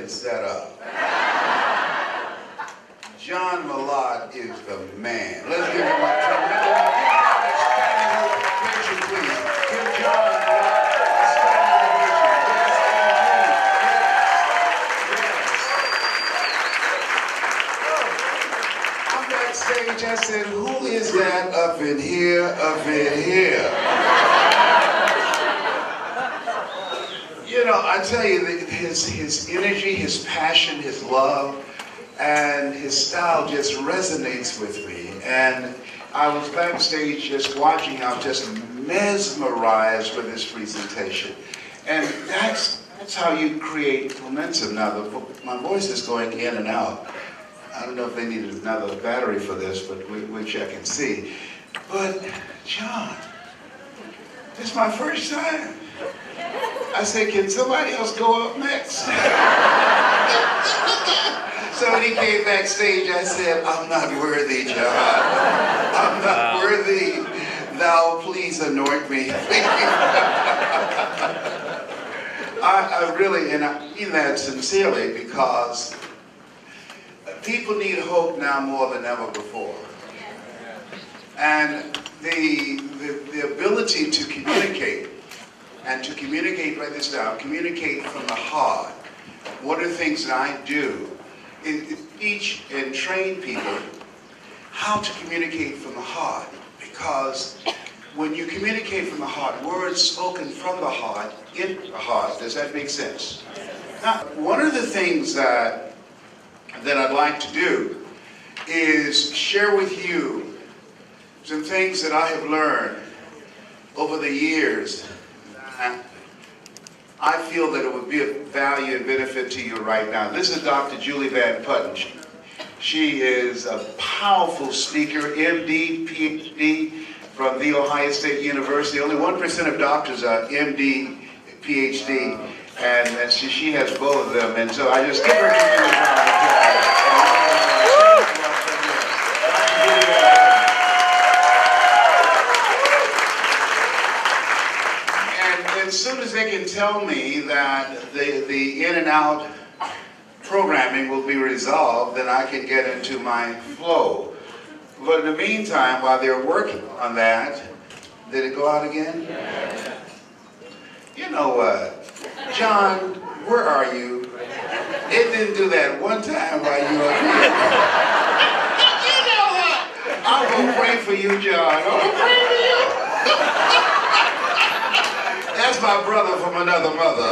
is that up. John Malott is the man. Let's give him a tremendous picture, please. Give John Malott a standing ovation. Yes, indeed. Yes. I'm backstage. I said, who is that up in here, up in here? You know, I tell you, his energy, his passion, his love, and his style just resonates with me. And I was backstage just watching, I was just mesmerized with his presentation. And that's how you create momentum. Now, my voice is going in and out. I don't know if they need another battery for this, but we'll check and see. But, John, this is my first time. I said, can somebody else go up next? So when he came backstage, I said, I'm not worthy, John. I'm not worthy. Thou please anoint me. I really, and I mean that sincerely, because people need hope now more than ever before. And the ability to communicate, and to communicate, write this down, communicate from the heart. One of the things that I do is teach and train people how to communicate from the heart. Because when you communicate from the heart, words spoken from the heart, in the heart, does that make sense? Now, one of the things that I'd like to do is share with you some things that I have learned over the years. I feel that it would be of value and benefit to you right now. This is Dr. Julie Van Putten. She is a powerful speaker, MD, PhD from The Ohio State University. Only 1% of doctors are MD, PhD, and she has both of them. And so I just give her a round of applause. As soon as they can tell me that the in and out programming will be resolved, then I can get into my flow. But in the meantime, while they're working on that, did it go out again? Yeah. You know what? John, where are you? It didn't do that one time while you were here. You know what? I'm going to pray for you, John. I'm going to pray for you. That's my brother from another mother.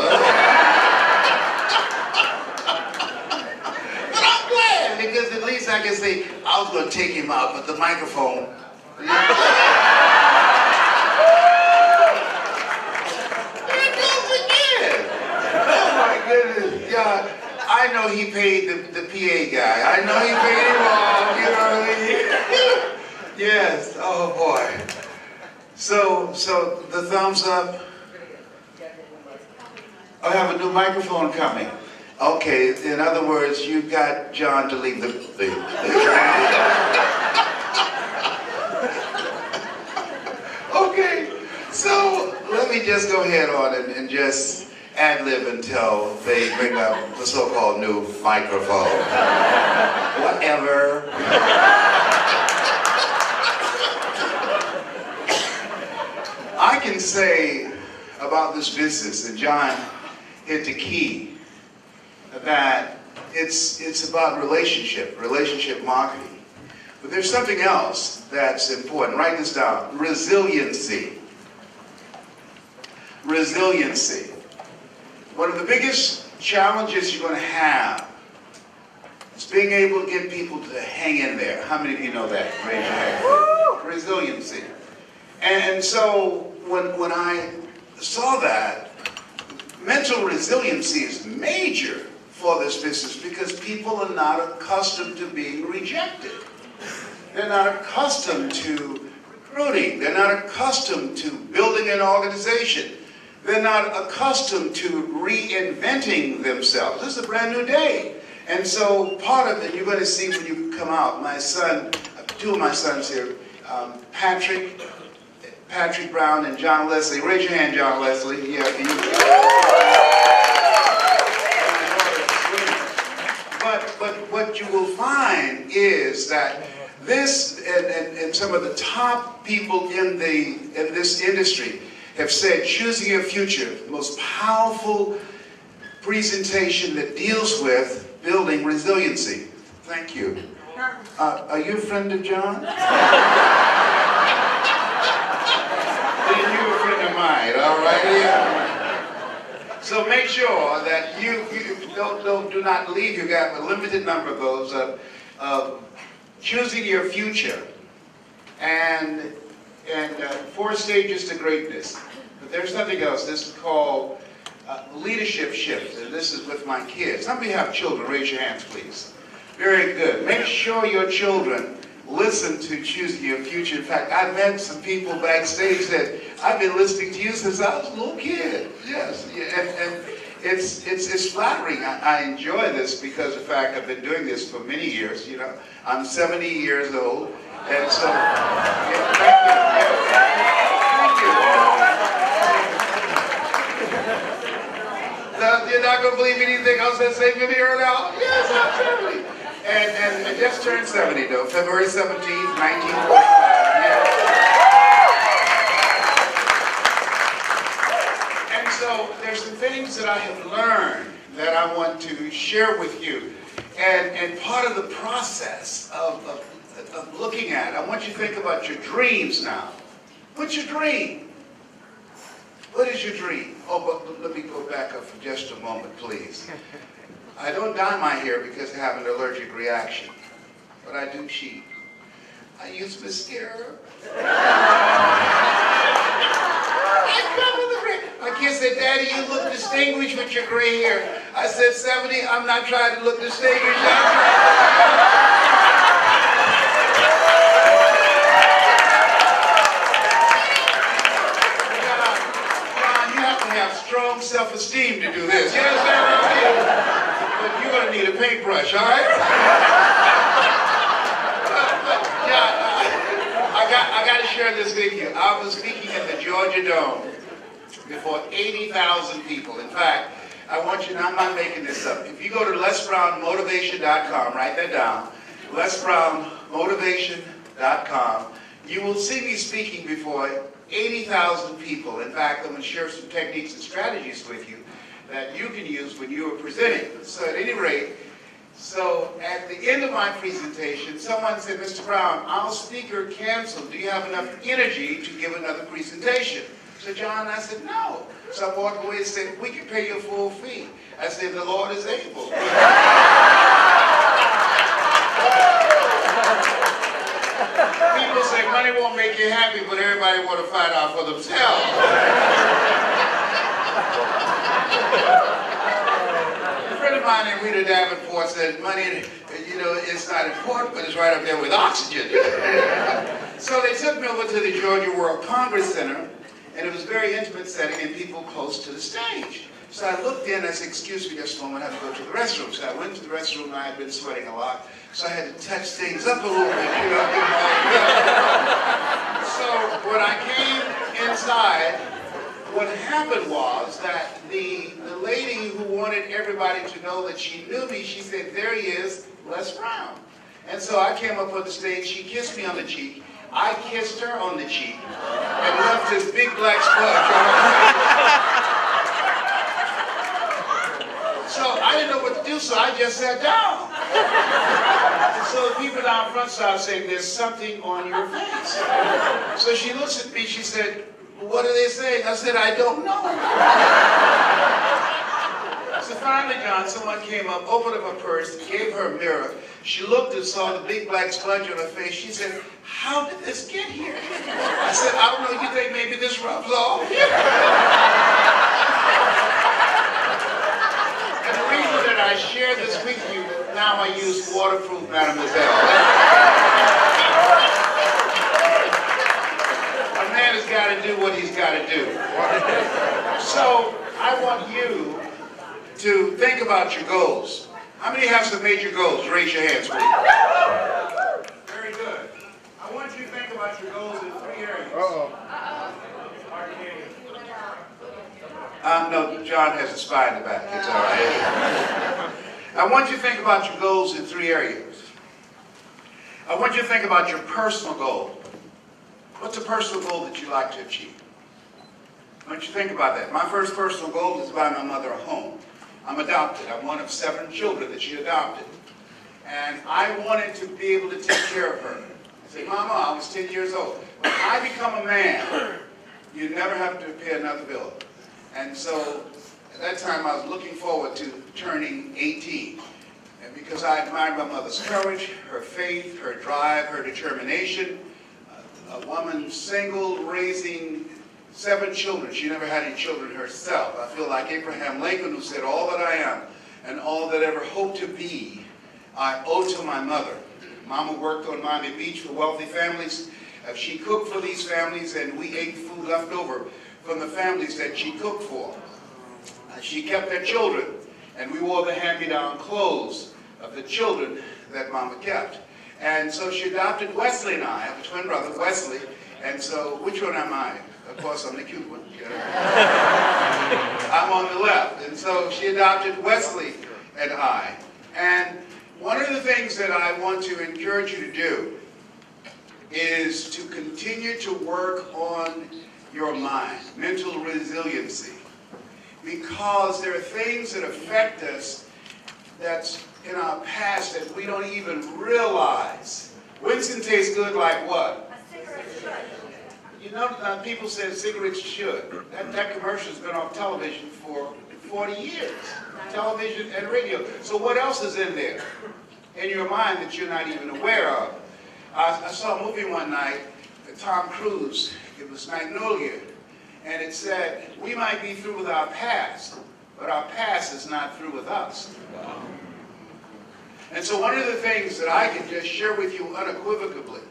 But I'm glad, because at least I can say, I was going to take him out, but the microphone. There it goes again. Oh my goodness, God. I know he paid the PA guy. I know he paid him off, you know what I mean? Yes, oh boy. So the thumbs up. I have a new microphone coming. Okay, in other words, you got John to leave the thing. Okay, so let me just go ahead on and just ad-lib until they bring up the so-called new microphone. Whatever. I can say about this business, and John hit the key, that it's about relationship marketing. But there's something else that's important. Write this down. Resiliency. Resiliency. One of the biggest challenges you're going to have is being able to get people to hang in there. How many of you know that? Raise your hand. Woo! Resiliency. And so when I saw that, mental resiliency is major for this business, because people are not accustomed to being rejected. They're not accustomed to recruiting. They're not accustomed to building an organization. They're not accustomed to reinventing themselves. This is a brand new day. And so part of it, you're going to see when you come out, my son, two of my sons here, Patrick Brown and John Leslie. Raise your hand, John Leslie. Yeah, but what you will find is that this and some of the top people in this industry have said choosing your future, the most powerful presentation that deals with building resiliency. Thank you. Are you a friend of John? Then you're a friend of mine, all right? Yeah. So make sure that you do not leave your gap a limited number of those choosing your future and 4 stages to greatness. But there's nothing else. This is called leadership shift, and this is with my kids. How many have children? Raise your hands, please. Very good. Make sure your children listen to choosing your future. In fact, I met some people backstage that I've been listening to you since I was a little kid. Yes, and it's flattering. I enjoy this because, in fact, I've been doing this for many years. You know, I'm 70 years old, and so yeah, thank you. You're not going to believe anything else I say from here on out? Yes, I'm 70. And I just turned 70, though, February 17th, 1945. Yeah. And so there's some things that I have learned that I want to share with you. And part of the process of looking at, I want you to think about your dreams now. What's your dream? What is your dream? Oh, but let me go back up for just a moment, please. I don't dye my hair because I have an allergic reaction, but I do cheat. I use mascara. I cover the gray. My kids said, Daddy, you look distinguished with your gray hair. I said, 70, I'm not trying to look distinguished. Strong self-esteem to do this. You understand what I'm saying? But you're going to need a paintbrush, all right? I got to share this with you. I was speaking at the Georgia Dome before 80,000 people. In fact, I want you to, I'm not making this up. If you go to lesbrownmotivation.com, write that down, lesbrownmotivation.com, you will see me speaking before 80,000 people. In fact, I'm going to share some techniques and strategies with you that you can use when you are presenting. So at any rate, so at the end of my presentation, someone said, Mr. Brown, our speaker canceled. Do you have enough energy to give another presentation? So John, I said, no. So I walked away and said, we can pay you a full fee. I said, the Lord is able. People say money won't make you happy, but everybody want to find out for themselves. A friend of mine named Rita Davenport said money, you know, it's not important, but it's right up there with oxygen. So they took me over to the Georgia World Congress Center, and it was a very intimate setting and people close to the stage. So I looked in, I said, excuse me just a moment, I have to go to the restroom. So I went to the restroom, and I had been sweating a lot. So I had to touch things up a little bit, you know. So when I came inside, what happened was that the lady who wanted everybody to know that she knew me, she said, there he is, Les Brown. And so I came up on the stage, she kissed me on the cheek, I kissed her on the cheek, and left this big black smudge on her face. So I didn't know what to do, so I just sat down. So the people down front started saying, there's something on your face. So she looks at me, she said, what are they saying? I said, I don't know. So finally, John, someone came up, opened up her purse, gave her a mirror. She looked and saw the big black sponge on her face. She said, how did this get here? I said, I don't know, you think maybe this rubs off? And the reason that I share this with you, now I use waterproof Mademoiselle. A man has got to do what he's got to do. So I want you to think about your goals. How many have some major goals? Raise your hands, please. Very good. I want you to think about your goals in 3 areas. No, John has a spy in the back. It's all right. I want you to think about your goals in 3 areas. I want you to think about your personal goal. What's a personal goal that you like to achieve? I want you to think about that. My first personal goal is to buy my mother a home. I'm adopted. I'm one of 7 children that she adopted. And I wanted to be able to take care of her. I say, Mama, I was 10 years old. When I become a man, you never have to pay another bill. And so at that time I was looking forward to turning 18. And because I admired my mother's courage, her faith, her drive, her determination, a woman single, raising 7 children. She never had any children herself. I feel like Abraham Lincoln, who said, all that I am and all that ever hope to be, I owe to my mother. Mama worked on Miami Beach for wealthy families. She cooked for these families, and we ate food left over from the families that she cooked for. She kept their children, and we wore the hand-me-down clothes of the children that Mama kept. And so she adopted Wesley and I. I have a twin brother, Wesley. And so, which one am I? Of course, I'm the cute one. I'm on the left. And so she adopted Wesley and I. And one of the things that I want to encourage you to do is to continue to work on your mind, mental resiliency. Because there are things that affect us that's in our past that we don't even realize. Winston tastes good like what? A cigarette should. You know, people say cigarettes should. That commercial's been on television for 40 years. Television and radio. So what else is in there in your mind that you're not even aware of? I saw a movie one night with Tom Cruise. It was Magnolia. And it said, we might be through with our past, but our past is not through with us. Wow. And so one of the things that I can just share with you unequivocally,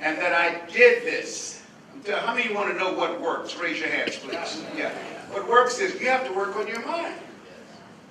and that I did this. How many of you want to know what works? Raise your hands, please. Yeah. What works is you have to work on your mind.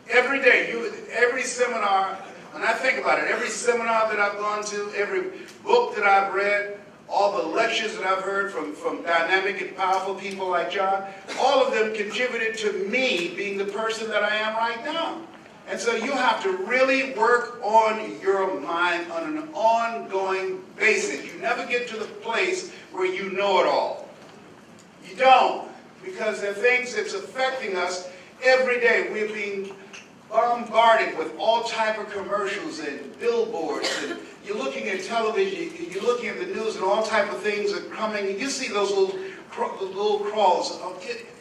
Every day, every seminar, when I think about it, every seminar that I've gone to, every book that I've read, all the lectures that I've heard from dynamic and powerful people like John, all of them contributed to me being the person that I am right now. And so you have to really work on your mind on an ongoing basis. You never get to the place where you know it all. You don't, because there are things that's affecting us every day. We're being bombarded with all type of commercials and billboards, and you're looking at television, you're looking at the news, and all type of things are coming, and you see those little crawls.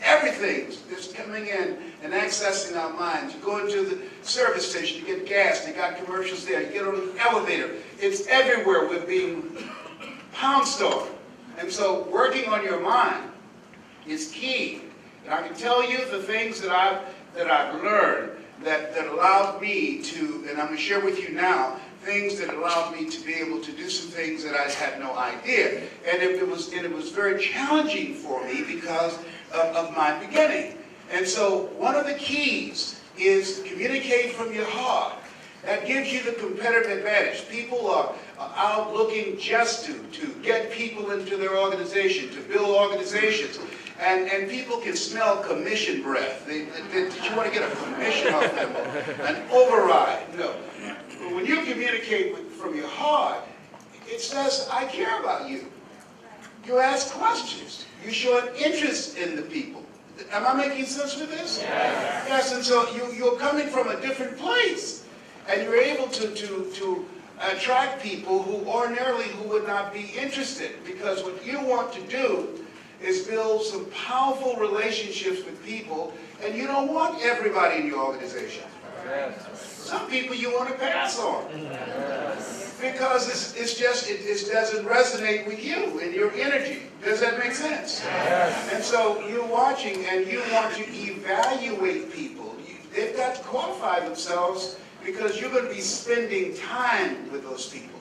Everything is coming in and accessing our minds. You go into the service station, you get gas, they got commercials there. You get on an elevator. It's everywhere. We're being pounced on. And so working on your mind is key. And I can tell you the things that I've learned that allowed me to, and I'm going to share with you now, things that allowed me to be able to do some things that I had no idea. And it was very challenging for me because of my beginning. And so one of the keys is communicate from your heart. That gives you the competitive advantage. People are out looking just to get people into their organization, to build organizations. And people can smell commission breath. You want to get a commission off them, an override. No. When you communicate from your heart, it says, I care about you. You ask questions. You show an interest in the people. Am I making sense with this? Yes. Yes, and so you're coming from a different place. And you're able to attract people who ordinarily would not be interested. Because what you want to do is build some powerful relationships with people, and you don't want everybody in your organization. Some people you want to pass on. Because it doesn't resonate with you and your energy. Does that make sense? And so you're watching and you want to evaluate people. They've got to qualify themselves because you're going to be spending time with those people.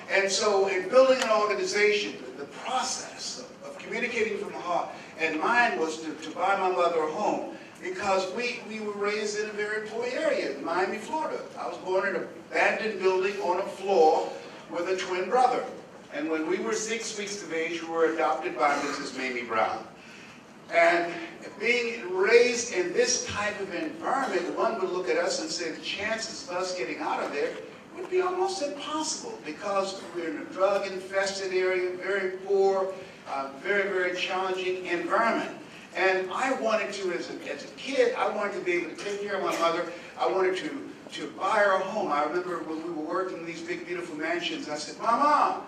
And so in building an organization, the process of communicating from the heart, and mine was to buy my mother a home. Because we were raised in a very poor area, Miami, Florida. I was born in an abandoned building on a floor with a twin brother. And when we were 6 weeks of age, we were adopted by Mrs. Mamie Brown. And being raised in this type of environment, one would look at us and say the chances of us getting out of there would be almost impossible because we're in a drug-infested area, very poor, very, very challenging environment. And I wanted to, as a kid, I wanted to be able to take care of my mother. I wanted to buy her a home. I remember when we were working in these big, beautiful mansions, I said, Mama,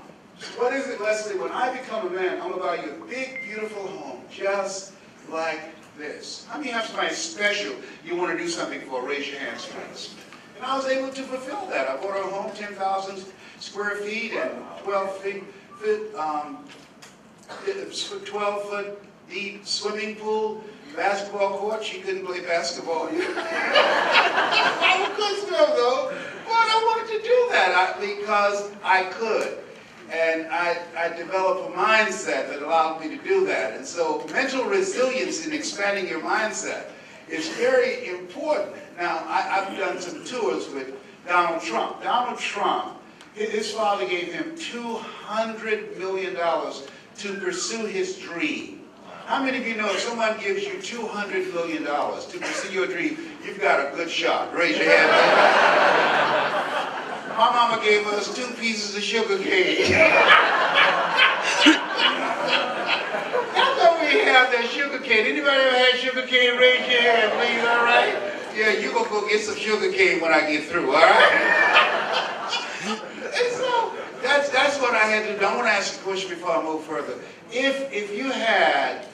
what is it, Leslie? When I become a man, I'm going to buy you a big, beautiful home, just like this. How many have somebody special you want to do something for? Raise your hands, please. And I was able to fulfill that. I bought her a home, 10,000 square feet and 12-foot deep swimming pool, basketball court. She couldn't play basketball. I could still though, but I wanted to do that because I could. And I developed a mindset that allowed me to do that. And so mental resilience in expanding your mindset is very important. Now, I've done some tours with Donald Trump. Donald Trump, his father gave him $200 million to pursue his dream. How many of you know if someone gives you $200 million to pursue your dream, you've got a good shot? Raise your hand. My mama gave us 2 pieces of sugar cane. How come we have that sugar cane? Anybody ever had sugar cane? Raise your hand, please, all right? Yeah, you gonna go get some sugar cane when I get through, all right? And so, that's what I had to do. I want to ask you a question before I move further. If you had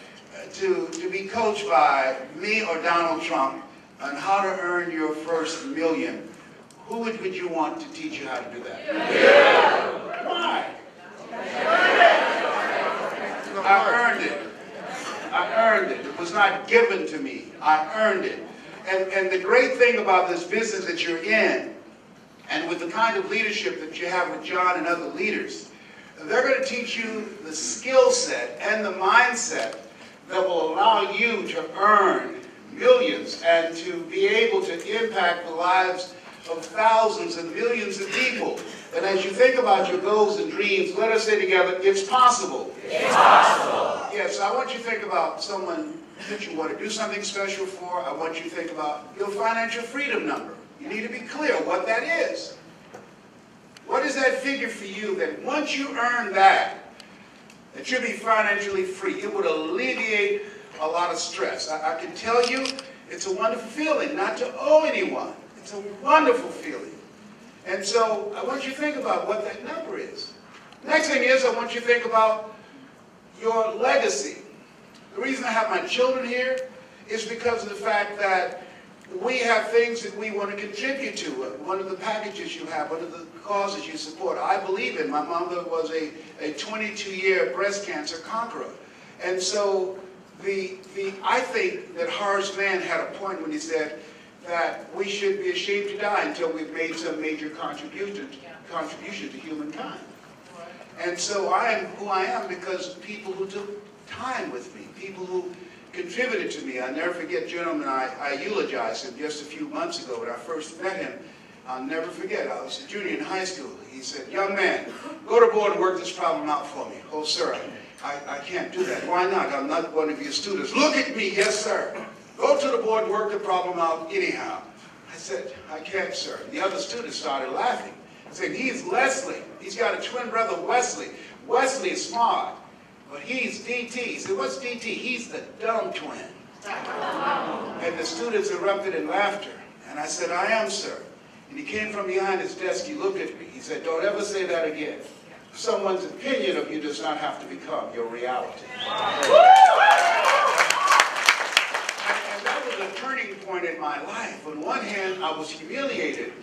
to be coached by me or Donald Trump on how to earn your first million, who would you want to teach you how to do that? Yeah. Why? I earned it. I earned it. It was not given to me. I earned it. And the great thing about this business that you're in, and with the kind of leadership that you have with John and other leaders, they're going to teach you the skill set and the mindset that will allow you to earn millions and to be able to impact the lives of thousands and millions of people. And as you think about your goals and dreams, let us say together, it's possible. It's possible. Yes, I want you to think about someone that you want to do something special for. I want you to think about your financial freedom number. You need to be clear what that is. What is that figure for you that once you earn that you'll be financially free? It would alleviate a lot of stress. I can tell you, it's a wonderful feeling not to owe anyone. It's a wonderful feeling. And so I want you to think about what that number is. Next thing is I want you to think about your legacy. The reason I have my children here is because of the fact that we have things that we want to contribute to. One of the packages you have, one of the causes you support, I believe in. My mother was a 22-year breast cancer conqueror. And so I think that Horace Mann had a point when he said that we should be ashamed to die until we've made some major contribution to humankind. And so I am who I am because of people who took time with me, people who contributed to me. I'll never forget, gentlemen, I eulogized him just a few months ago when I first met him. I'll never forget, I was a junior in high school. He said, young man, go to board and work this problem out for me. Oh, sir, I can't do that. Why not? I'm not one of your students. Look at me, yes, sir. Go to the board and work the problem out anyhow. I said, I can't, sir. The other students started laughing. I said, he's Leslie. He's got a twin brother, Wesley. Wesley is smart, but he's DT. He said, what's DT? He's the dumb twin. And the students erupted in laughter. And I said, I am, sir. And he came from behind his desk. He looked at me. He said, don't ever say that again. Someone's opinion of you does not have to become your reality. And that was a turning point in my life. On one hand, I was humiliated.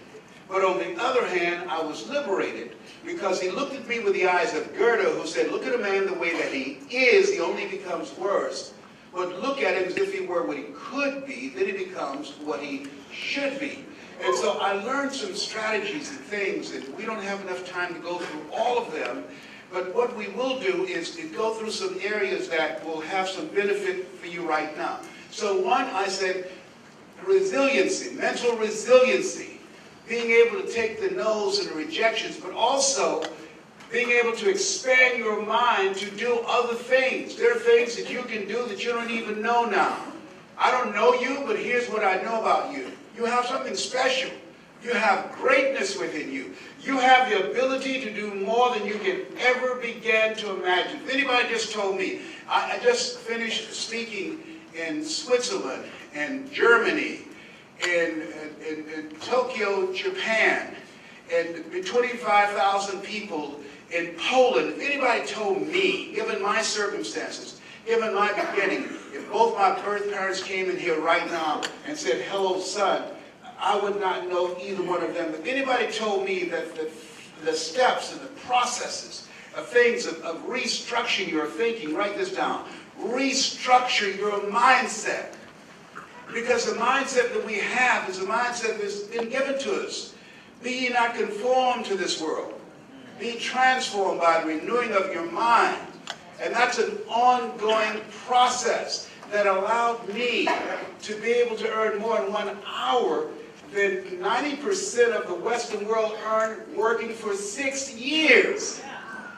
But on the other hand, I was liberated. Because he looked at me with the eyes of Goethe, who said, look at a man the way that he is, he only becomes worse. But look at him as if he were what he could be, then he becomes what he should be. And so I learned some strategies and things, and we don't have enough time to go through all of them. But what we will do is to go through some areas that will have some benefit for you right now. So one, I said, resiliency, mental resiliency. Being able to take the no's and the rejections, but also being able to expand your mind to do other things. There are things that you can do that you don't even know now. I don't know you, but here's what I know about you. You have something special. You have greatness within you. You have the ability to do more than you can ever begin to imagine. If anybody just told me, I just finished speaking in Switzerland, in Germany, in Tokyo, Japan, and 25,000 people in Poland. If anybody told me, given my circumstances, given my beginning, if both my birth parents came in here right now and said, "Hello, son," I would not know either one of them. If anybody told me that the steps and the processes of things of restructuring your thinking, write this down, restructure your mindset. Because the mindset that we have is a mindset that's been given to us. Be ye not conformed to this world. Be transformed by the renewing of your mind. And that's an ongoing process that allowed me to be able to earn more in 1 hour than 90% of the Western world earn working for 6 years.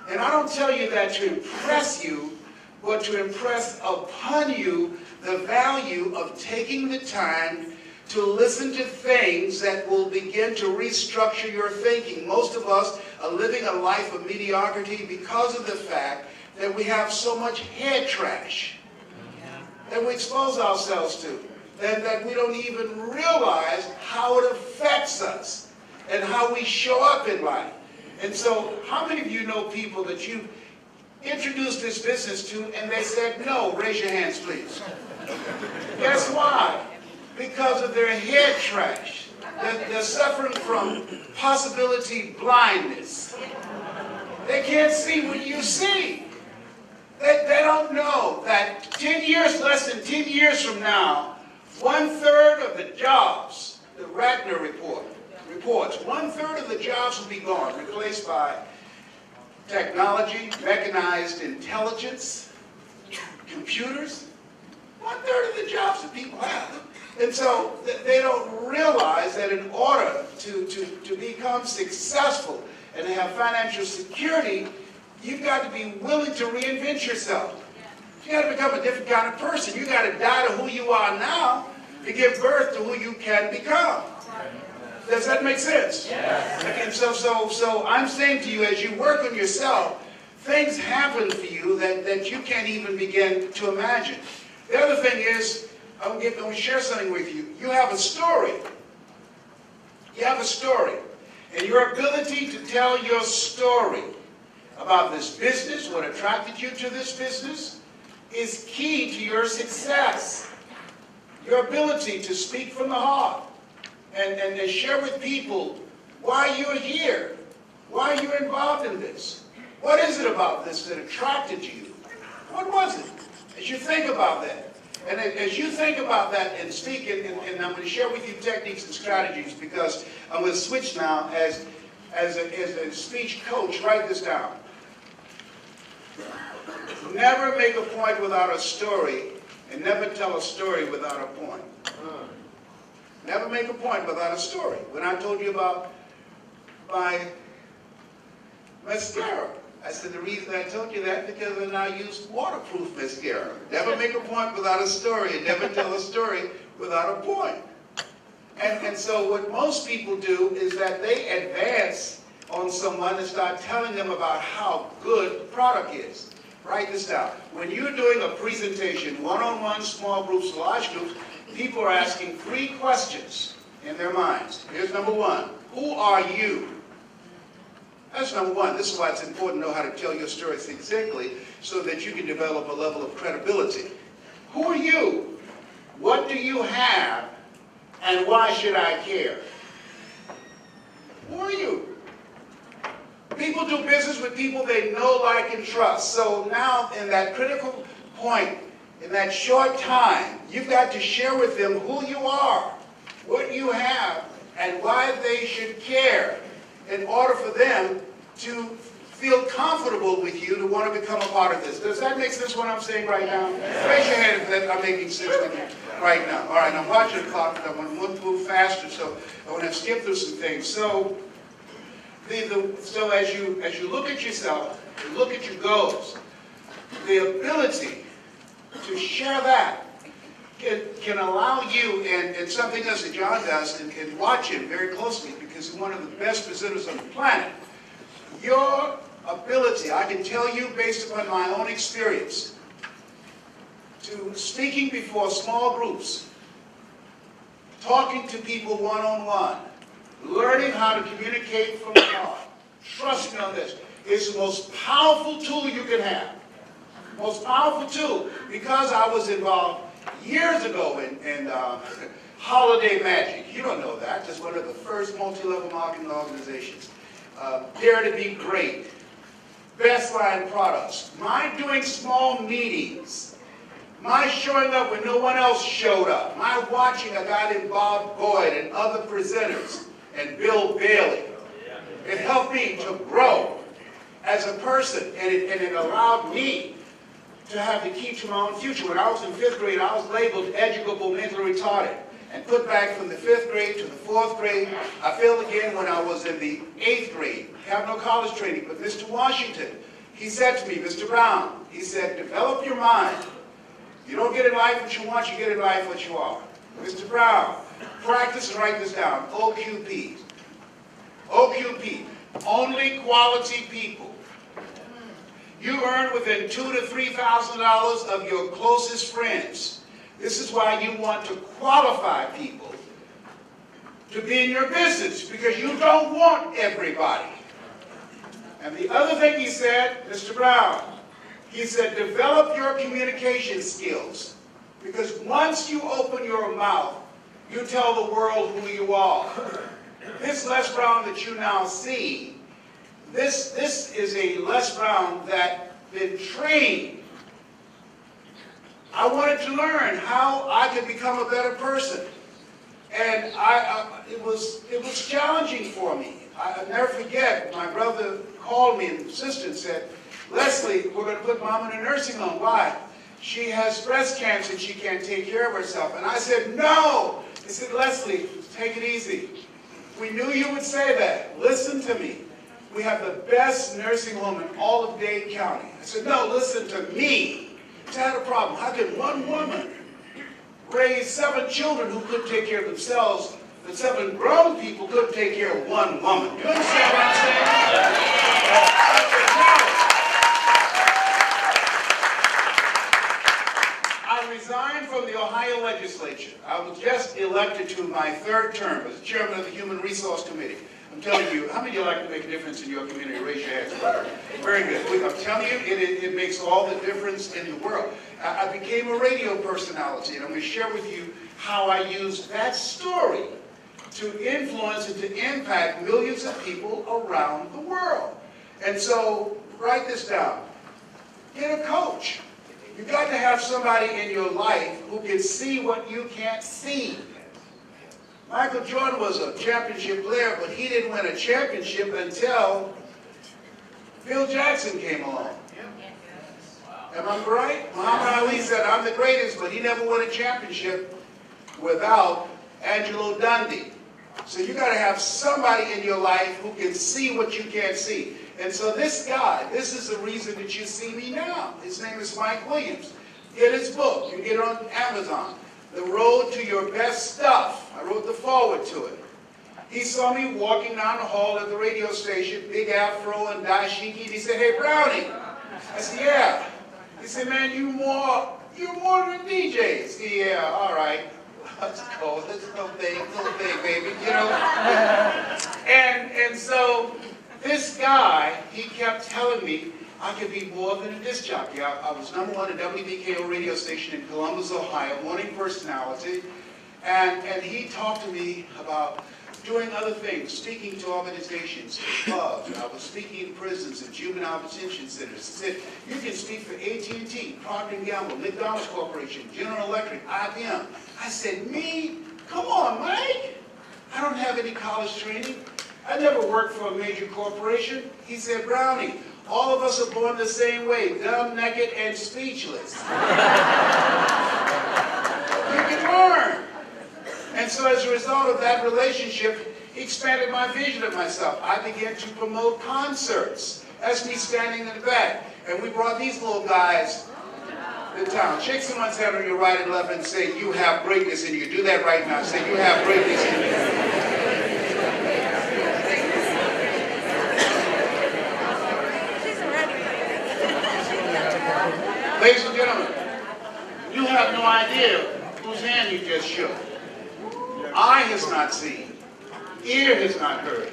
And I don't tell you that to impress you, but to impress upon you the value of taking the time to listen to things that will begin to restructure your thinking. Most of us are living a life of mediocrity because of the fact that we have so much head trash that we expose ourselves to, and that we don't even realize how it affects us and how we show up in life. And so, how many of you know people that you introduced this business to and they said no? Raise your hands, please. Guess why? Because of their head trash. They're suffering from possibility blindness. They can't see what you see. They don't know that 10 years, less than 10 years from now, 1/3 of the jobs, the Ratner reports, 1/3 of the jobs will be gone, replaced by technology, mechanized intelligence, computers. 1/3 of the jobs that people have. And so they don't realize that in order to become successful and to have financial security, you've got to be willing to reinvent yourself. You got to become a different kind of person. You got to die to who you are now to give birth to who you can become. Does that make sense? Yes. Okay, so I'm saying to you, as you work on yourself, things happen for you that you can't even begin to imagine. The other thing is, I'm going to share something with you. You have a story. You have a story. And your ability to tell your story about this business, what attracted you to this business, is key to your success. Your ability to speak from the heart and share with people why you're here, why you're involved in this. What is it about this that attracted you? What was it? As you think about that. And as you think about that and speak, and I'm going to share with you techniques and strategies, because I'm going to switch now as a speech coach. Write this down. Never make a point without a story, and never tell a story without a point. Never make a point without a story. When I told you about my mascara, I said the reason I told you that because I now use waterproof mascara. Never make a point without a story, and never tell a story without a point. And so what most people do is that they advance on someone and start telling them about how good the product is. Write this down. When you're doing a presentation, one-on-one, small groups, large groups, people are asking 3 questions in their minds. Here's number 1. Who are you? That's number 1. This is why it's important to know how to tell your story succinctly so that you can develop a level of credibility. Who are you? What do you have? And why should I care? Who are you? People do business with people they know, like, and trust. So now, in that critical point, in that short time, you've got to share with them who you are, what you have, and why they should care in order for them to feel comfortable with you to want to become a part of this. Does that make sense what I'm saying right now? Raise your hand if I'm making sense with you right now. All right, I'm watching the clock, but I want to move faster, so I want to skip through some things. So So as you look at yourself, you look at your goals, the ability to share that can allow you, and something else that John does, and watch him very closely because he's one of the best presenters on the planet. Your ability, I can tell you based upon my own experience, to speaking before small groups, talking to people one-on-one, learning how to communicate from the heart. Trust me on this. It's the most powerful tool you can have. Most powerful tool, because I was involved years ago in Holiday Magic. You don't know that. That's one of the first multi-level marketing organizations. Dare to be Great. Best Line Products. My doing small meetings. My showing up when no one else showed up. My watching a guy named Bob Boyd and other presenters and Bill Bailey. It helped me to grow as a person, and it allowed me to have the key to my own future. When I was in 5th grade, I was labeled educable mentally retarded and put back from the 5th grade to the 4th grade. I failed again when I was in the 8th grade. Have no college training, but Mr. Washington, he said to me, Mr. Brown, he said, develop your mind. You don't get in life what you want, you get in life what you are. Mr. Brown, practice and write this down, OQP. OQP, only quality people. You earn within $2,000 to $3,000 of your closest friends. This is why you want to qualify people to be in your business, because you don't want everybody. And the other thing he said, Mr. Brown, he said, develop your communication skills, because once you open your mouth, you tell the world who you are. This Les Brown that you now see, this is a Les Brown that been trained. I wanted to learn how I could become a better person, and it was challenging for me. I'll never forget, my brother called me and sister and said, Leslie, we're going to put Mom in a nursing home. Why? She has breast cancer and she can't take care of herself. And I said, no. He said, Leslie, take it easy. We knew you would say that. Listen to me. We have the best nursing home in all of Dade County. I said, no, listen to me. I had a problem. How can one woman raise 7 children who couldn't take care of themselves, but 7 grown people couldn't take care of one woman? You understand what I'm saying? I said, no. I resigned from the Ohio legislature. I was just elected to my 3rd term as chairman of the Human Resource Committee. I'm telling you, how many of you like to make a difference in your community? Raise your hands. Very good. I'm telling you, it makes all the difference in the world. I became a radio personality, and I'm going to share with you how I used that story to influence and to impact millions of people around the world. And so, write this down. Get a coach. You've got to have somebody in your life who can see what you can't see. Michael Jordan was a championship player, but he didn't win a championship until Phil Jackson came along. Am I right? Muhammad Ali said, I'm the greatest, but he never won a championship without Angelo Dundee. So you got to have somebody in your life who can see what you can't see. And so this guy, this is the reason that you see me now. His name is Mike Williams. Get his book. You can get it on Amazon. The Road to Your Best Stuff. I wrote the foreword to it. He saw me walking down the hall at the radio station, big afro and dashiki, and he said, hey, Brownie. I said, yeah. He said, man, you're more than DJs. Yeah, all right. Let's go. Let's go big, baby, you know. And so this guy, he kept telling me I could be more than a disc jockey. I was #1 at WBKO radio station in Columbus, Ohio, morning personality. And he talked to me about doing other things, speaking to organizations, clubs. I was speaking in prisons and juvenile detention centers. He said, you can speak for AT&T, Procter & Gamble, McDonald's Corporation, General Electric, IBM. I said, me? Come on, Mike. I don't have any college training. I never worked for a major corporation. He said, Brownie, all of us are born the same way, dumb, naked, and speechless. You can learn. And so as a result of that relationship, He expanded my vision of myself. I began to promote concerts. That's me standing in the back. And we brought these little guys to town. Shake someone's hand on your right and left and say, you have greatness in you. Do that right now. Say, you have greatness in you. Ladies and gentlemen, you have no idea whose hand you just shook. Eye has not seen, ear has not heard,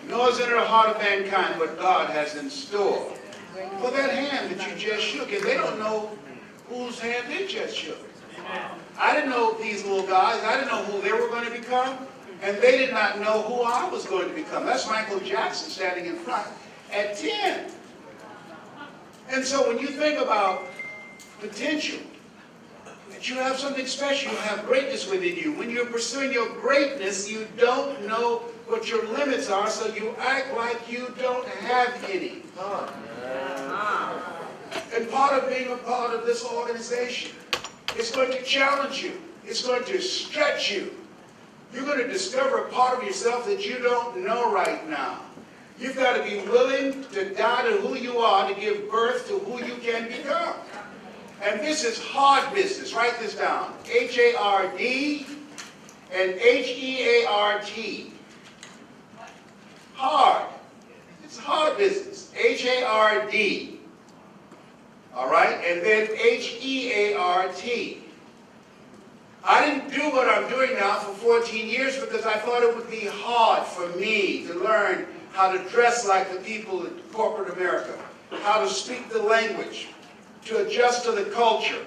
nor has entered the heart of mankind what God has in store for that hand that you just shook. And they don't know whose hand they just shook. I didn't know these little guys. I didn't know who they were going to become. And they did not know who I was going to become. That's Michael Jackson standing in front at 10. And so when you think about potential, that you have something special, you have greatness within you. When you're pursuing your greatness, you don't know what your limits are, so you act like you don't have any. And part of being a part of this organization, it's going to challenge you. It's going to stretch you. You're going to discover a part of yourself that you don't know right now. You've got to be willing to die to who you are to give birth to who you can become. And this is hard business. Write this down. H-A-R-D and H-E-A-R-T. Hard. It's hard business. H-A-R-D. All right? And then H-E-A-R-T. I didn't do what I'm doing now for 14 years because I thought it would be hard for me to learn how to dress like the people in corporate America, how to speak the language, to adjust to the culture.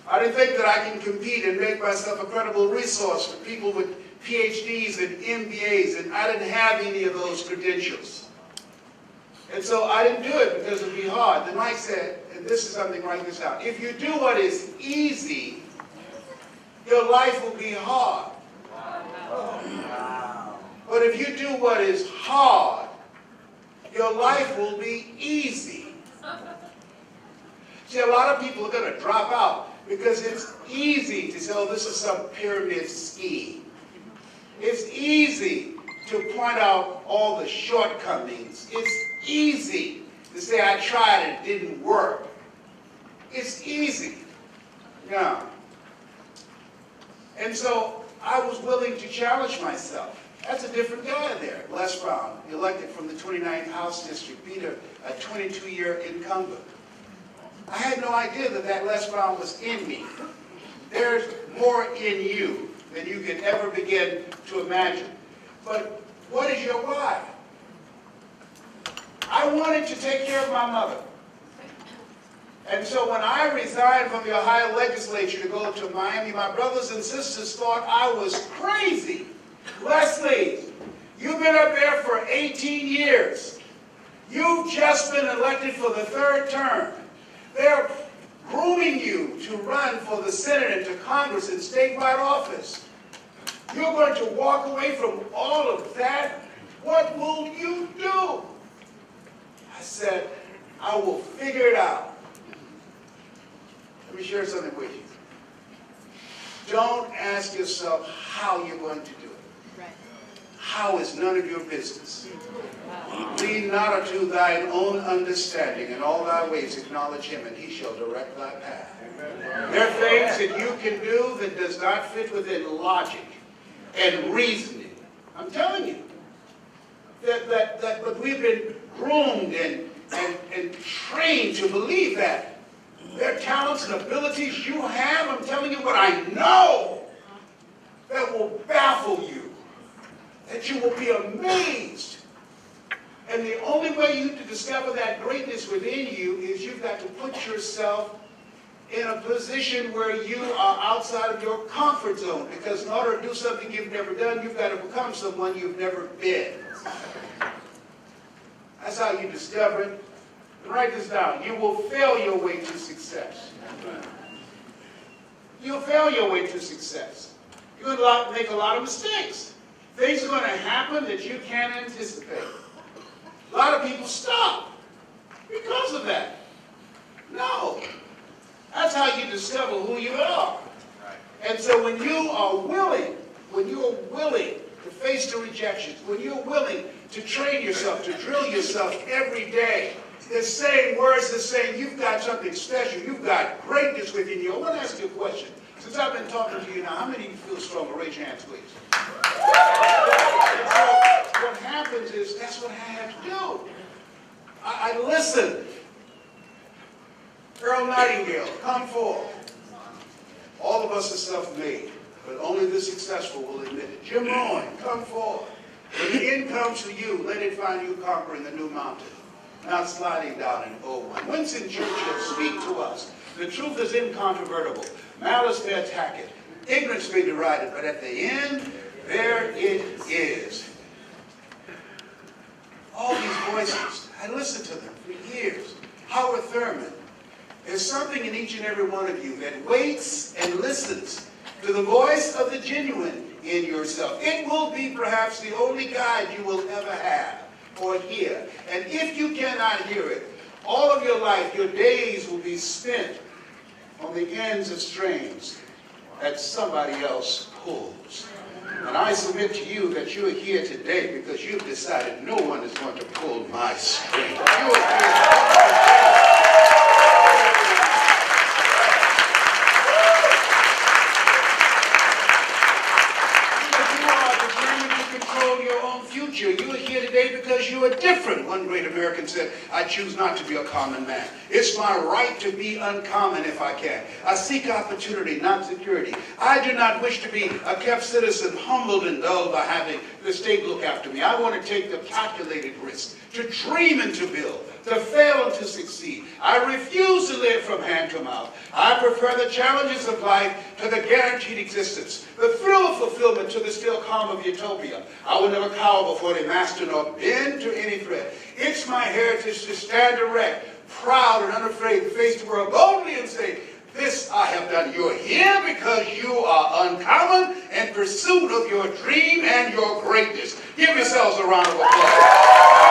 I didn't think that I can compete and make myself a credible resource for people with PhDs and MBAs, and I didn't have any of those credentials. And so I didn't do it because it would be hard. Then Mike said, and this is something, write this out, if you do what is easy, your life will be hard. But if you do what is hard, your life will be easy. See, a lot of people are going to drop out because it's easy to say, oh, this is some pyramid scheme. It's easy to point out all the shortcomings. It's easy to say, I tried and it didn't work. It's easy. Yeah. And so I was willing to challenge myself. That's a different guy there. Les Brown, elected from the 29th House District, beat a 22-year incumbent. I had no idea that Les Brown was in me. There's more in you than you can ever begin to imagine. But what is your why? I wanted to take care of my mother. And so when I resigned from the Ohio legislature to go to Miami, my brothers and sisters thought I was crazy. Leslie, you've been up there for 18 years. You've just been elected for the third term. They're grooming you to run for the Senate and to Congress and statewide office. You're going to walk away from all of that? What will you do? I said, I will figure it out. Let me share something with you. Don't ask yourself how you're going to do it. How is none of your business. Lean not unto thine own understanding, in all thy ways acknowledge him, and he shall direct thy path. There are things that you can do that does not fit within logic and reasoning. I'm telling you. But we've been groomed and trained to believe that. There are talents and abilities you have, I'm telling you what I know, that will baffle you, that you will be amazed. And the only way you to discover that greatness within you is you've got to put yourself in a position where you are outside of your comfort zone. Because in order to do something you've never done, you've got to become someone you've never been. That's how you discover it. Write this down. You will fail your way to success. You'll fail your way to success. You're going to make a lot of mistakes. Things are going to happen that you can't anticipate. A lot of people stop because of that. No. That's how you discover who you are. And so when you are willing to face the rejections, when you're willing to train yourself, to drill yourself every day, the same words are saying you've got something special, you've got greatness within you. I want to ask you a question. Since I've been talking to you now, how many of you feel stronger? Raise your hands, please. And so what happens is, that's what I have to do. I listen. Earl Nightingale, come forth. All of us are self-made, but only the successful will admit it. Jim Rohn, come forth. When the end comes to you, let it find you conquering the new mountain, not sliding down an old one. Winston Churchill, speak to us. The truth is incontrovertible. Malice may attack it. Ignorance may deride it, but at the end, there it is. All these voices, I listened to them for years. Howard Thurman. There's something in each and every one of you that waits and listens to the voice of the genuine in yourself. It will be perhaps the only guide you will ever have or hear. And if you cannot hear it, all of your life, your days will be spent on the ends of strings that somebody else pulls. And I submit to you that you're here today because you've decided no one is going to pull my string. You're here. You are here today because you are different. One great American said, I choose not to be a common man. It's my right to be uncommon if I can. I seek opportunity, not security. I do not wish to be a kept citizen, humbled and dulled by having the state look after me. I want to take the calculated risk, to dream and to build, to fail and to succeed. I refuse to live from hand to mouth. I prefer the challenges of life to the guaranteed existence, the thrill of fulfillment to the still calm of utopia. I will never cower before the master nor bend to any threat. It's my heritage to stand erect, proud and unafraid to face the world boldly and say, this I have done. You're here because you are uncommon in pursuit of your dream and your greatness. Give yourselves a round of applause.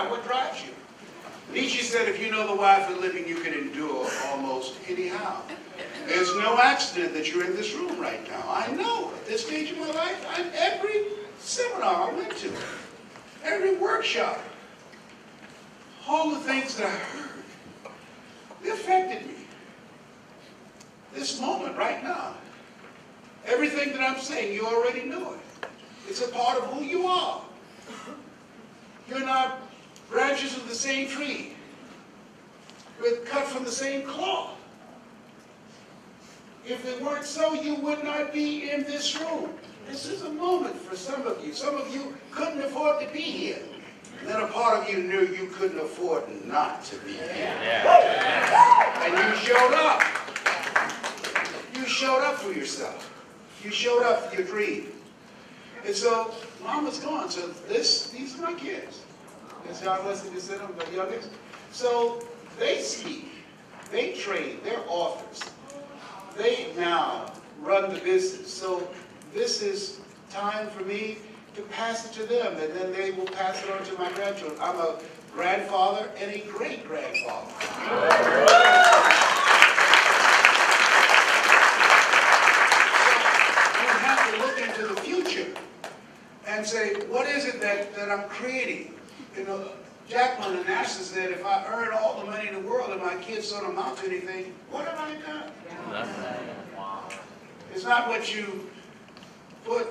What drives you? Nietzsche said, if you know the why for living, you can endure almost anyhow. There's no accident that you're in this room right now. I know at this stage of my life, every seminar I went to, every workshop, all the things that I heard, they affected me. This moment right now, everything that I'm saying, you already know it. It's a part of who you are. You're not branches of the same tree. We're cut from the same cloth. If it weren't so, you would not be in this room. This is a moment for some of you. Some of you couldn't afford to be here. And then a part of you knew you couldn't afford not to be here. Yeah. And you showed up. You showed up for yourself. You showed up for your dream. And so, Mama's gone. So these are my kids. As y'all listen to them, the youngest. So they speak, they train, they're authors. They now run the business. So this is time for me to pass it to them, and then they will pass it on to my grandchildren. I'm a grandfather and a great-grandfather. You have to look into the future and say, what is it that I'm creating? You know, Jacqueline and Ashley said, if I earn all the money in the world and my kids don't amount to anything, what have I done? It's not what you put,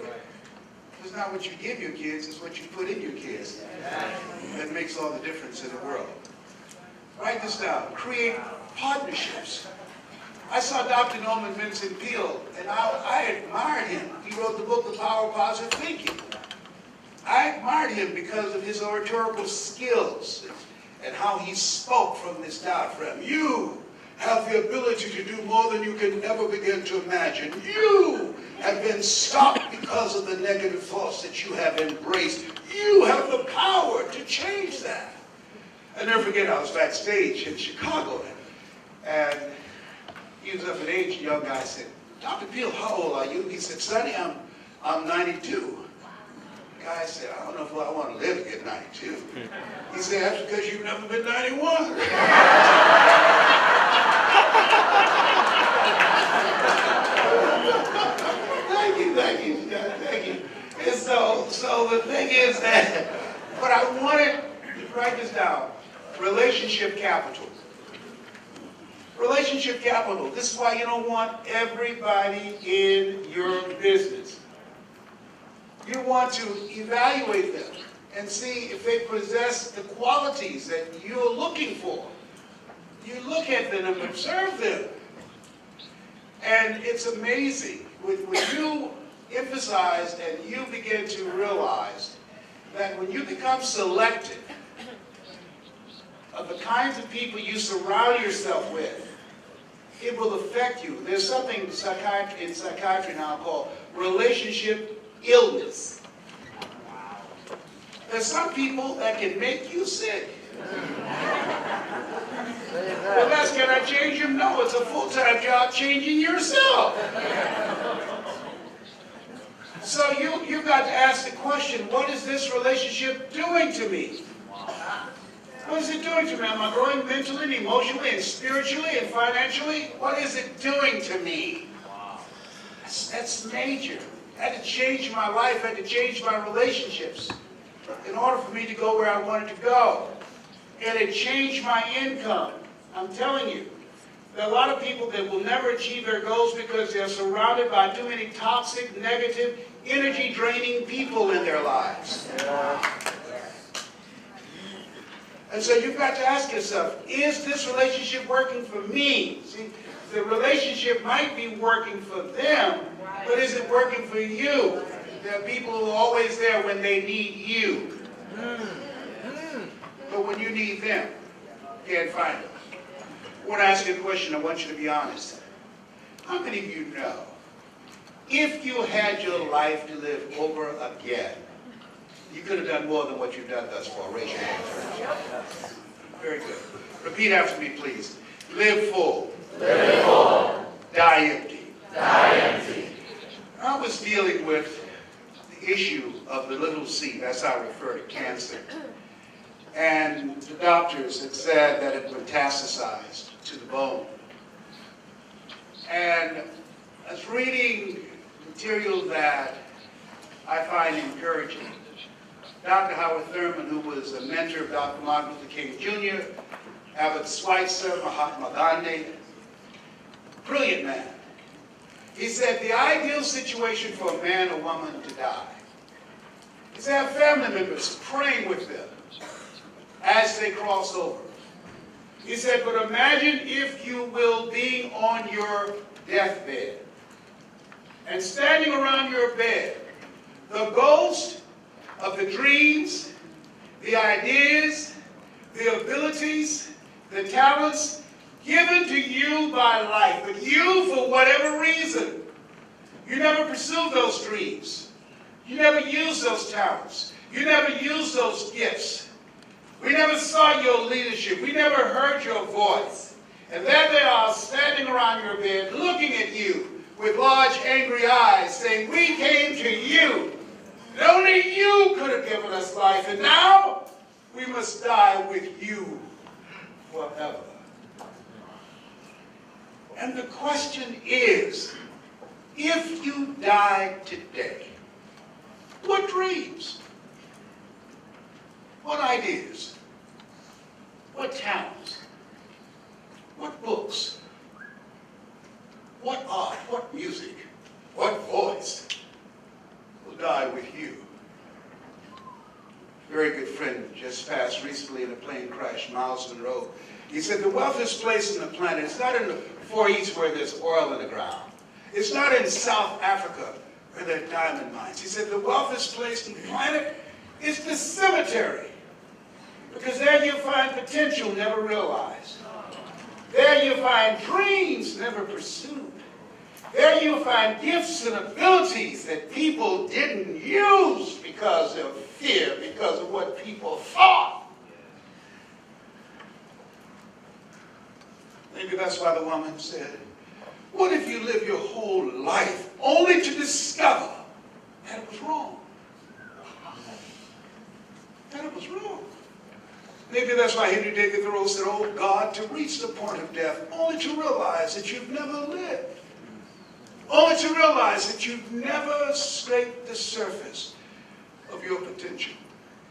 it's not what you give your kids, it's what you put in your kids that makes all the difference in the world. Write this down. Create partnerships. I saw Dr. Norman Vincent Peale, and I admired him. He wrote the book, The Power of Positive Thinking. I admired him because of his oratorical skills and how he spoke from this diaphragm. You have the ability to do more than you can ever begin to imagine. You have been stopped because of the negative thoughts that you have embraced. You have the power to change that. I never forget, I was backstage in Chicago, and he was up in age, a young guy said, Dr. Peale, how old are you? He said, Sonny, I'm 92. The guy said, I don't know if I want to live to get 92. He said, that's because you've never been 91. Thank you. And so the thing is that, but I wanted to write this down, relationship capital. Relationship capital. This is why you don't want everybody in your business. You want to evaluate them and see if they possess the qualities that you're looking for. You look at them and observe them. And it's amazing when you emphasize and you begin to realize that when you become selective of the kinds of people you surround yourself with, it will affect you. There's something in psychiatry now called relationship illness. There's some people that can make you sick. Well, that's, can I change them? No, it's a full-time job changing yourself. So you've got to ask the question, what is this relationship doing to me? What is it doing to me? Am I growing mentally and emotionally and spiritually and financially? What is it doing to me? That's major. I had to change my life. I had to change my relationships in order for me to go where I wanted to go. And it changed my income. I'm telling you, there are a lot of people that will never achieve their goals because they're surrounded by too many toxic, negative, energy-draining people in their lives. And so you've got to ask yourself, is this relationship working for me? See, the relationship might be working for them, but is it working for you? There are people who are always there when they need you. But when you need them, you can't find them. I want to ask you a question. I want you to be honest. How many of you know, if you had your life to live over again, you could have done more than what you've done thus far? Raise your hand first. Very good. Repeat after me, please. Live full. Live full. Die empty. Die empty. I was dealing with the issue of the little c, that's how I refer to cancer. And the doctors had said that it metastasized to the bone. And I was reading material that I find encouraging. Dr. Howard Thurman, who was a mentor of Dr. Martin Luther King Jr., Albert Schweitzer, Mahatma Gandhi, brilliant man. He said the ideal situation for a man or woman to die is to have family members praying with them as they cross over. He said, but imagine if you will be on your deathbed and standing around your bed, the ghost of the dreams, the ideas, the abilities, the talents given to you by life, but you, for whatever reason, you never pursued those dreams. You never used those talents. You never used those gifts. We never saw your leadership. We never heard your voice. And there they are standing around your bed looking at you with large angry eyes saying, we came to you. And only you could have given us life. And now we must die with you forever. And the question is, if you died today, what dreams? What ideas? What talents? What books? What art? What music? What voice will die with you? A very good friend just passed recently in a plane crash, Miles Monroe. He said the wealthiest place on the planet is not in the Far East where there's oil in the ground. It's not in South Africa where there are diamond mines. He said the wealthiest place on the planet is the cemetery. Because there you find potential never realized. There you find dreams never pursued. There you find gifts and abilities that people didn't use because of fear, because of what people thought. Maybe that's why the woman said, what if you live your whole life only to discover that it was wrong? That was wrong. Maybe that's why Henry David Thoreau said, "Oh God, to reach the point of death, only to realize that you've never lived. Only to realize that you've never scraped the surface of your potential."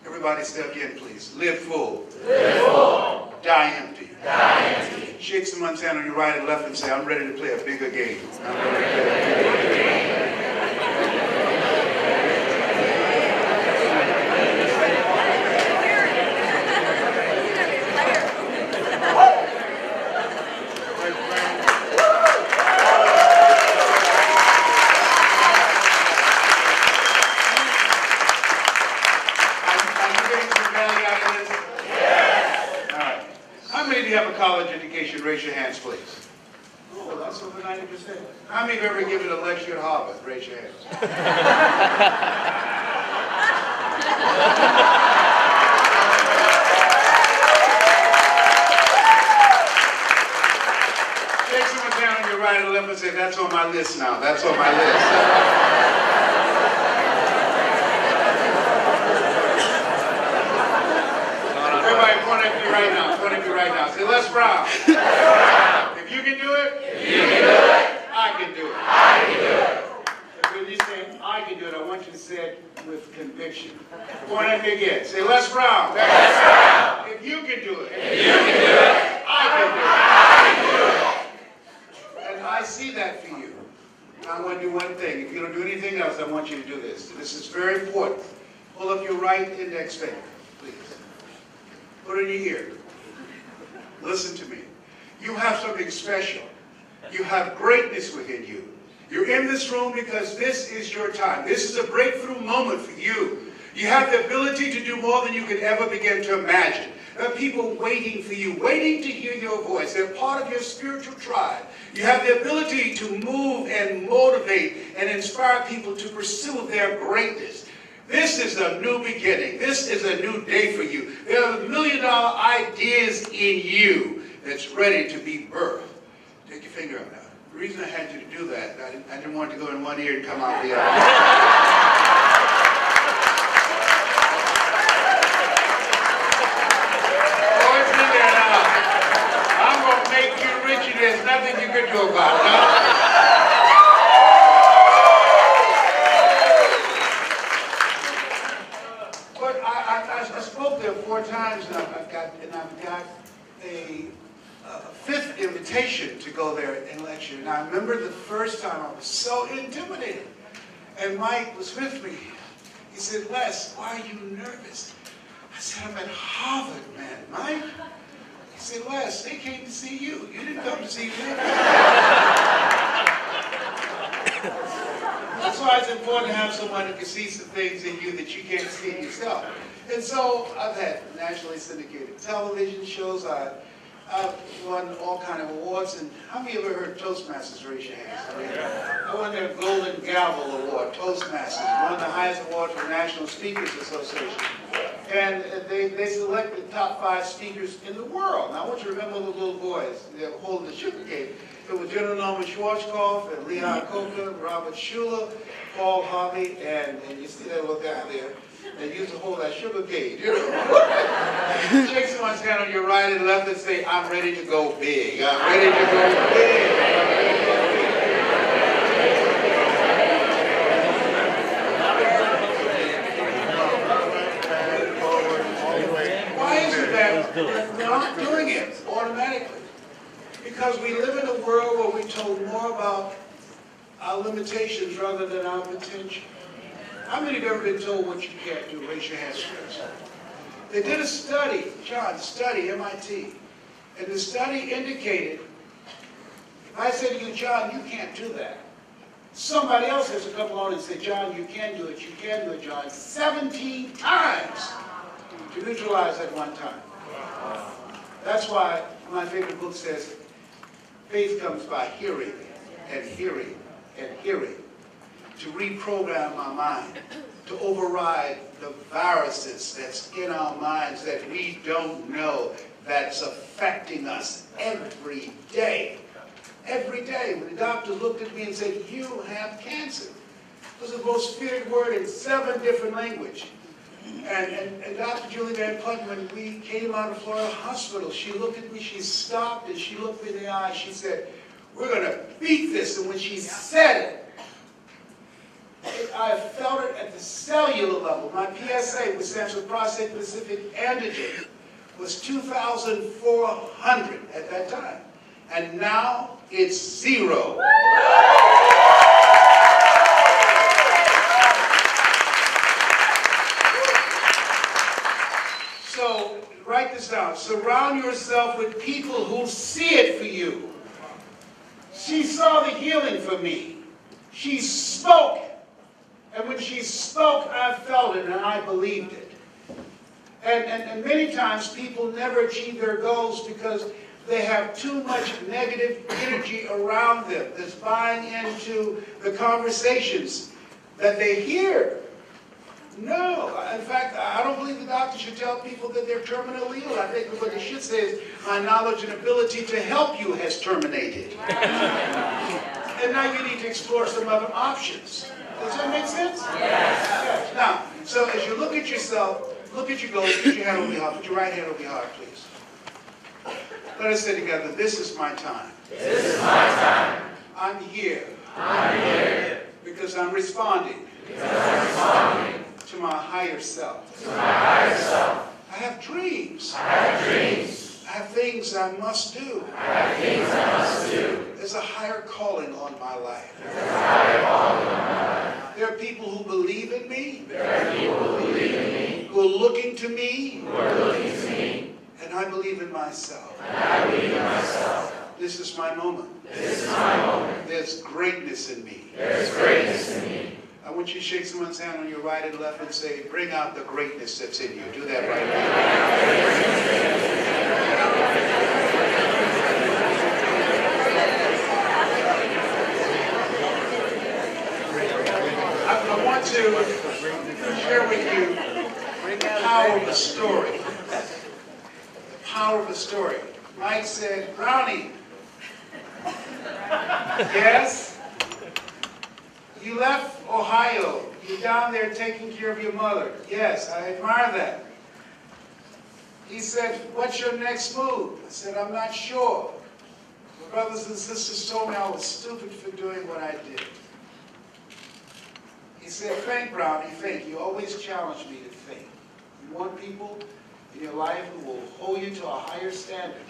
Everybody say again, please. Live full. Live full. Die empty. Die empty. Shake someone's hand on your right and left and say, "I'm ready to play a bigger game. I'm ready to play a bigger game." College education, raise your hands, please. Oh, that's over 90%. How many have ever given a lecture at Harvard? Raise your hands. Take someone down on your right and left and say, "That's on my list now. That's on my list." Everybody, point at me right now. Point at me right now. Say, "Les Brown. If you can do it, I can do it. I can do it. If when you say I can do it, I want you to say it with conviction. Point at me again. Say, "Les Brown. If you can do it, I can do it." And I see that for you. I want to do one thing. If you don't do anything else, I want you to do this. This is very important. Pull up your right index finger, please. Put it in your ear. Listen to me. You have something special. You have greatness within you. You're in this room because this is your time. This is a breakthrough moment for you. You have the ability to do more than you could ever begin to imagine. There are people waiting for you, waiting to hear your voice. They're part of your spiritual tribe. You have the ability to move and motivate and inspire people to pursue their greatness. This is a new beginning. This is a new day for you. There are $1 million ideas in you that's ready to be birthed. Take your finger out now. The reason I had you to do that, I didn't want it to go in one ear and come out the other. Oh, it's in there now. I'm going to make you rich and there's nothing you can do about it. No? I spoke there 4 times now. I've got a fifth invitation to go there and lecture. And I remember the first time I was so intimidated. And Mike was with me. He said, "Les, why are you nervous?" I said, "I'm at Harvard, man, Mike." He said, "Les, they came to see you. You didn't come to see them." That's why it's important to have someone who can see some things in you that you can't see in yourself. And so I've had nationally syndicated television shows. I've won all kind of awards. And how many of you ever heard Toastmasters? Raise your hands. I won their Golden Gavel Award, Toastmasters, won the highest award for the National Speakers Association. And they selected the top 5 speakers in the world. Now I want you to remember those little boys. They were holding the sugar cake. It was General Norman Schwarzkopf and Leon Coca, Robert Schuller, Paul Harvey, and you see that little guy there. They used to hold that sugar cake, you know. Shake someone's hand on your right and left and say, "I'm ready to go big. I'm ready to go big. I'm ready to go big." Why is it that we're not doing it automatically? Because we live in a world where we're told more about our limitations rather than our potential. How many have ever been told what you can't do? Raise your hands first. They did a study, MIT, and the study indicated, if I say to you, "John, you can't do that," somebody else has to come along and say, "John, you can do it, John," 17 times to neutralize at one time. That's why my favorite book says, faith comes by hearing and hearing and hearing. To reprogram our mind, to override the viruses that's in our minds that we don't know, that's affecting us every day. Every day. When the doctor looked at me and said, "You have cancer," it was the most feared word in 7 different languages. And Dr. Julie Van Putnam, when we came out of Florida Hospital, she looked at me, she stopped, and she looked me in the eye. She said, "We're going to beat this." And when she said it, I felt it at the cellular level. My PSA, which stands for prostate specific antigen, was 2,400 at that time. And now it's 0. So, write this down. Surround yourself with people who see it for you. She saw the healing for me. She spoke. And when she spoke, I felt it and I believed it. And many times people never achieve their goals because they have too much negative energy around them that's buying into the conversations that they hear. No. In fact, I don't believe the doctor should tell people that they're terminally ill. I think what they should say is, "My knowledge and ability to help you has terminated." And now you need to explore some other options. Does that make sense? Yes. Now, so as you look at yourself, look at your goals, put your hand over your heart, put your right hand over your heart, please. Let us say together, "This is my time. This is my time. I'm here. I'm here. Because I'm responding. Because I'm responding to my higher self. to my higher self. I have dreams. I have dreams. I have things I must do. I have things I must do. There's a higher calling on my life. There's a higher calling on my life. There are people who believe in me, There are people who believe in me, who are looking to me, who are looking to me, and I believe in myself. and I believe in myself. This is my moment. This is my moment. There's greatness in me. There's greatness in me. I want you to shake someone's hand on your right and left and say, "Bring out the greatness that's in you." Do that right now. I want to share with you the power of a story. The power of a story. Mike said, "Brownie." Yes? You left Ohio. You're down there taking care of your mother. Yes, I admire that. He said, "What's your next move?" I said, "I'm not sure. My brothers and sisters told me I was stupid for doing what I did." He said, "Think, Brownie, think. You always challenge me to think. You want people in your life who will hold you to a higher standard,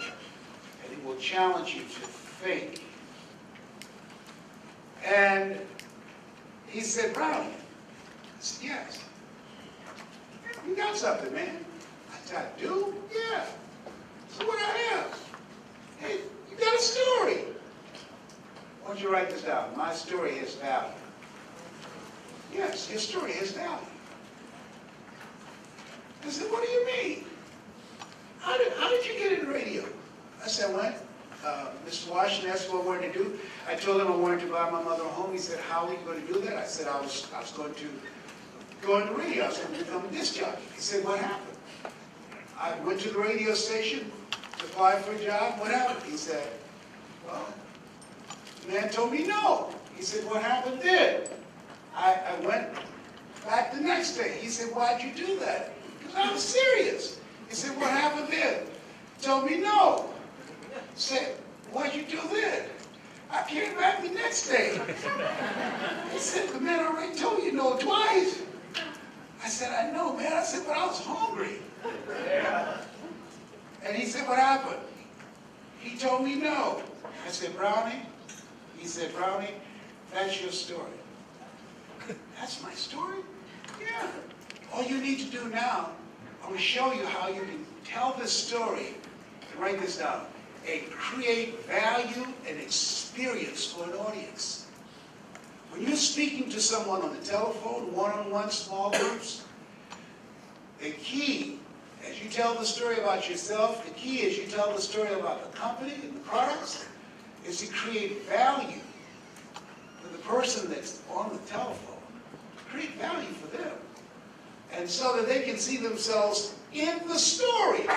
and who will challenge you to think." And he said, "Brownie." I said, "Yes." "You got something, man." I said, "I do? Yeah." So what I have? "Hey, you got a story." "Why don't you write this down? My story has value." "Yes, your story has value." I said, "What do you mean? How did you get in radio?" I said, "I went. Mr. Washington asked what I wanted to do. I told him I wanted to buy my mother a home. He said, 'How are you going to do that?' I said, I was going to go into radio. I was going to become a disc jockey." He said, "What happened?" "I went to the radio station to apply for a job. What happened?" He said, "Well, the man told me no." He said, "What happened then?" I went back the next day. He said, "Why'd you do that?" Because I was serious. He said, "What happened then?" He told me no. I said, "What'd you do then?" I came back the next day. He said, "The man already told you no twice." I said, "I know, man." I said, "But I was hungry." And he said, "What happened?" He told me no. I said, "Brownie?" He said, "Brownie, that's your story." "That's my story?" "Yeah. All you need to do now, I'm going to show you how you can tell this story." Write this down. And create value and experience for an audience. When you're speaking to someone on the telephone, one-on-one, small groups, the key, as you tell the story about yourself, the key as you tell the story about the company and the products, is to create value for the person that's on the telephone. Create value for them. And so that they can see themselves in the story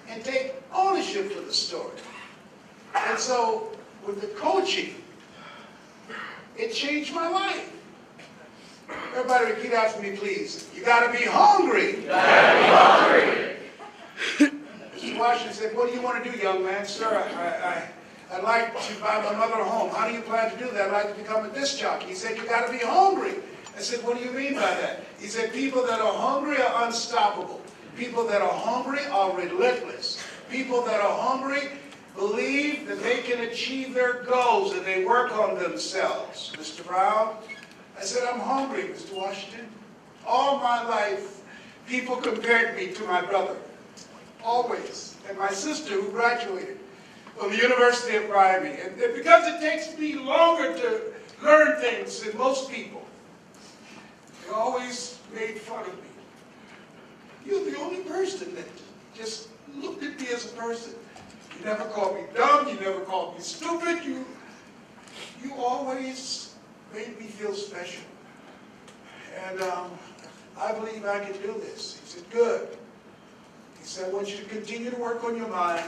and take ownership for the story. And so, with the coaching, it changed my life. Everybody repeat after me, please. You got to be hungry. You gotta be hungry. Mr. Washington said, what do you want to do, young man? Sir, I'd like to buy my mother a home. How do you plan to do that? I'd like to become a disc jockey. He said, you got to be hungry. I said, what do you mean by that? He said, people that are hungry are unstoppable. People that are hungry are relentless. People that are hungry believe that they can achieve their goals and they work on themselves. Mr. Brown, I said, I'm hungry, Mr. Washington. All my life, people compared me to my brother. Always. And my sister who graduated from the University of Miami. And because it takes me longer to learn things than most people, they always made fun of me. You're the only person that just looked at me as a person. You never called me dumb, you never called me stupid, you always made me feel special. And I believe I can do this. He said, good. He said, I want you to continue to work on your mind.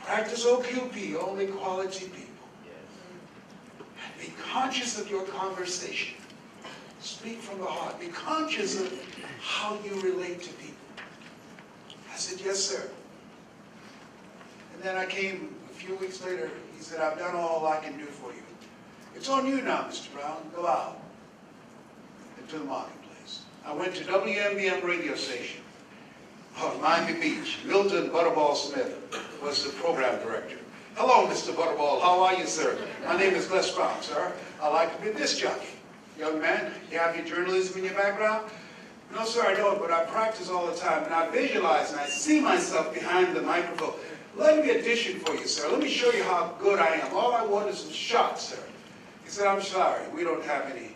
Practice OQP, only quality people. And be conscious of your conversation. Speak from the heart. Be conscious of how you relate to people. I said, yes, sir. And then I came a few weeks later. He said, I've done all I can do for you. It's on you now, Mr. Brown. Go out into the marketplace. I went to WMBM radio station on Miami Beach. Milton Butterball Smith was the program director. Hello, Mr. Butterball. How are you, sir? My name is Les Brown, sir. I'd like to be a disc jockey. Young man, you have your journalism in your background? No, sir, I don't, but I practice all the time, and I visualize and I see myself behind the microphone. Let me audition for you, sir. Let me show you how good I am. All I want is some shots, sir. He said, I'm sorry, we don't have any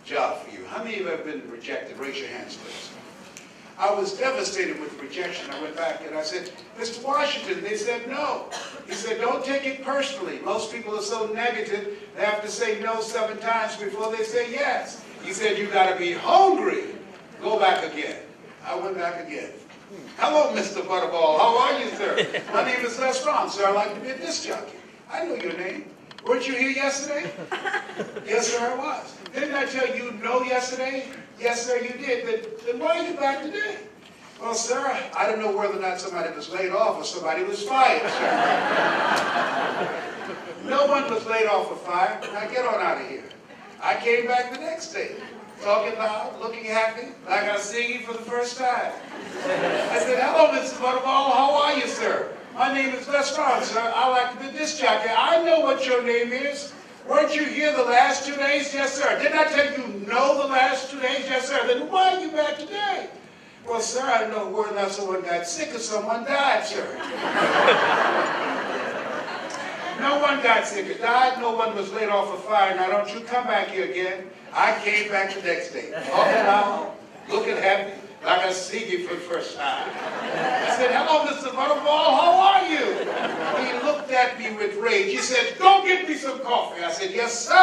job for you. How many of you have been rejected? Raise your hands, please. I was devastated with the rejection. I went back and I said, Mr. Washington, they said no. He said, don't take it personally. Most people are so negative, they have to say no 7 times before they say yes. He said, you got to be hungry. Go back again. I went back again. Hello, Mr. Butterball. How are you, sir? My name is Les Brown, sir. I'd like to be a disc jockey. I know your name. Weren't you here yesterday? Yes, sir, I was. Didn't I tell you no yesterday? Yes, sir, you did. But then why are you back today? Well, sir, I don't know whether or not somebody was laid off or somebody was fired, sir. No one was laid off or fired. Now get on out of here. I came back the next day, talking loud, looking happy, like I was singing for the first time. I said, hello, Mr. Butterball. How are you, sir? My name is Les Brown, sir. I like to be disc jockey. I know what your name is. Weren't you here the last 2 days? Yes, sir. Didn't I tell you no the last 2 days? Yes, sir. Then why are you back today? Well, sir, I don't know whether or not someone got sick or someone died, sir. No one got sick or died. No one was laid off or fired. Now, don't you come back here again. I came back the next day. Talking loud, looking happy, like I see you for the first time. I said, hello, Mr. Butterball, how are you? He looked at me with rage. He said, go get me some coffee. I said, yes, sir.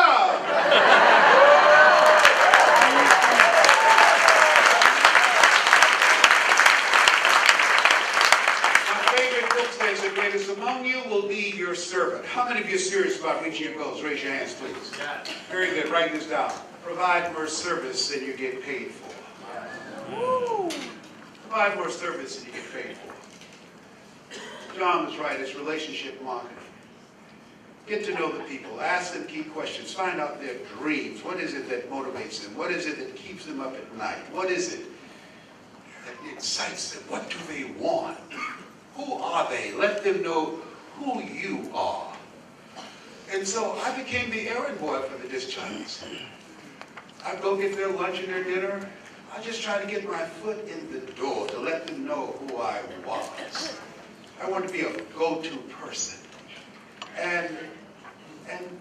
My favorite book says, the greatest among you will be your servant. How many of you are serious about reaching your goals? Raise your hands, please. Very good. Write this down. Provide more service than you get paid for. Provide more service than you get paid for. John was right, it's relationship marketing. Get to know the people, ask them key questions, find out their dreams. What is it that motivates them? What is it that keeps them up at night? What is it that excites them? What do they want? Who are they? Let them know who you are. And so I became the errand boy for the disc jockeys. I'd go get their lunch and their dinner. I just tried to get my foot in the door to let them know who I was. I wanted to be a go-to person. And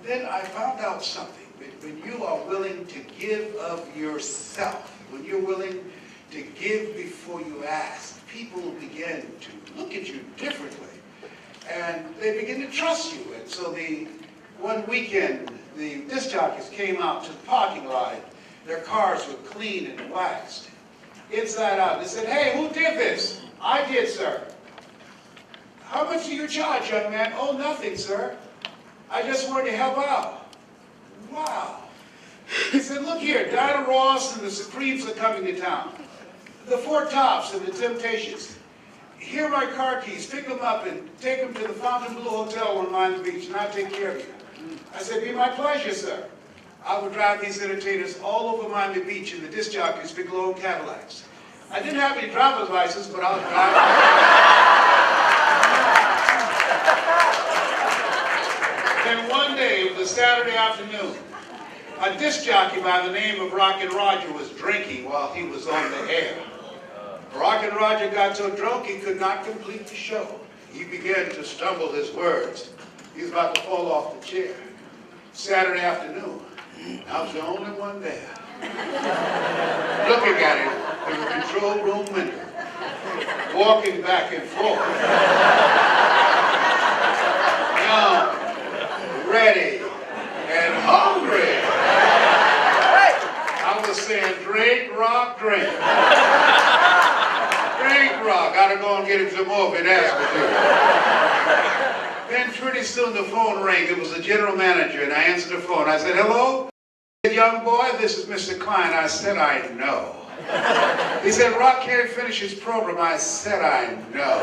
then I found out something. When you are willing to give of yourself, when you're willing to give before you ask, people begin to look at you differently. And they begin to trust you. And so one weekend, the disc jockeys came out to the parking lot. Their cars were clean and waxed, inside out. They said, hey, who did this? I did, sir. How much do you charge, young man? Oh, nothing, sir. I just wanted to help out. Wow. He said, look here, Dinah Ross and the Supremes are coming to town. The Four Tops and the Temptations. Here are my car keys. Pick them up and take them to the Fontainebleau Hotel on Miami Beach, and I'll take care of you. I said, be my pleasure, sir. I would drive these entertainers all over Miami Beach in the disc jockeys, Bigelow and Cadillacs. I didn't have any driver's license, but I was driving. Then one day, it was a Saturday afternoon, a disc jockey by the name of Rockin' Roger was drinking while he was on the air. Rockin' Roger got so drunk he could not complete the show. He began to stumble his words. He was about to fall off the chair. Saturday afternoon, I was the only one there. Looking at him through the control room window, walking back and forth. Young, ready, and hungry. I was saying, drink, rock, drink. Drink, rock. Gotta go and get him some more if it asks me to. Then pretty soon the phone rang. It was the general manager, and I answered the phone. I said, hello? Young boy, this is Mr. Klein. I said, I know. He said, Rock can't finish his program. I said, I know.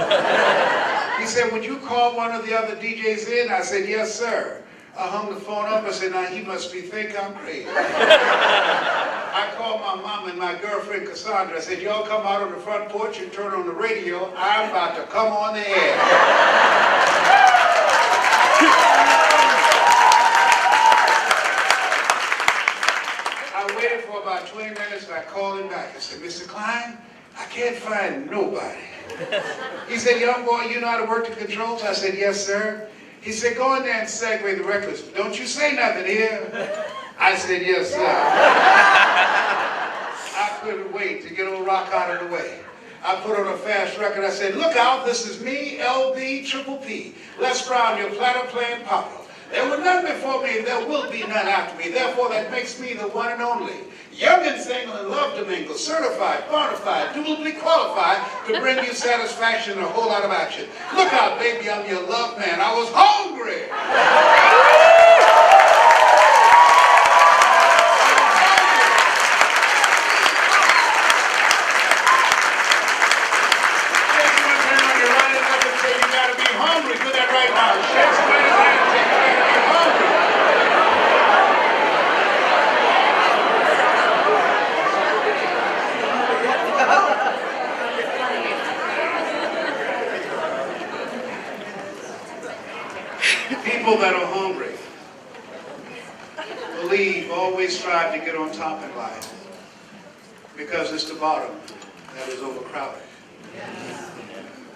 He said, would you call one of the other DJs in? I said, yes, sir. I hung the phone up. I said, now he must think I'm crazy. I called my mom and my girlfriend Cassandra. I said, y'all come out on the front porch and turn on the radio. I'm about to come on the air. I waited for about 20 minutes and I called him back. I said, Mr. Klein, I can't find nobody. He said, young boy, you know how to work the controls? I said, yes, sir. He said, go in there and segue the records. Don't you say nothing here. I said, yes, sir. I couldn't wait to get old Rock out of the way. I put on a fast record. I said, look out, this is me, LB, Triple P. Les Brown, your platter playing Papa. There were none before me, and there will be none after me. Therefore, that makes me the one and only. Young and single and love to mingle, certified, bona fide, duly qualified to bring you satisfaction and a whole lot of action. Look out, baby, I'm your love man. I was hungry. People that are hungry, believe, always strive to get on top in life because it's the bottom that is overcrowded.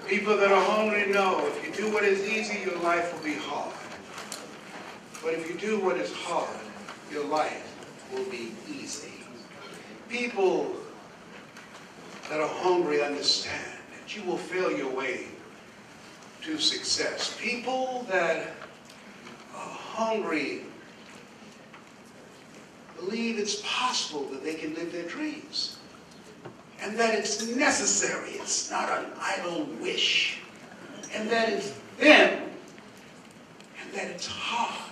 People that are hungry know if you do what is easy, your life will be hard. But if you do what is hard, your life will be easy. People that are hungry understand that you will fail your way to success. People that are hungry believe it's possible that they can live their dreams and that it's necessary. It's not an idle wish, and that it's them, and that it's hard,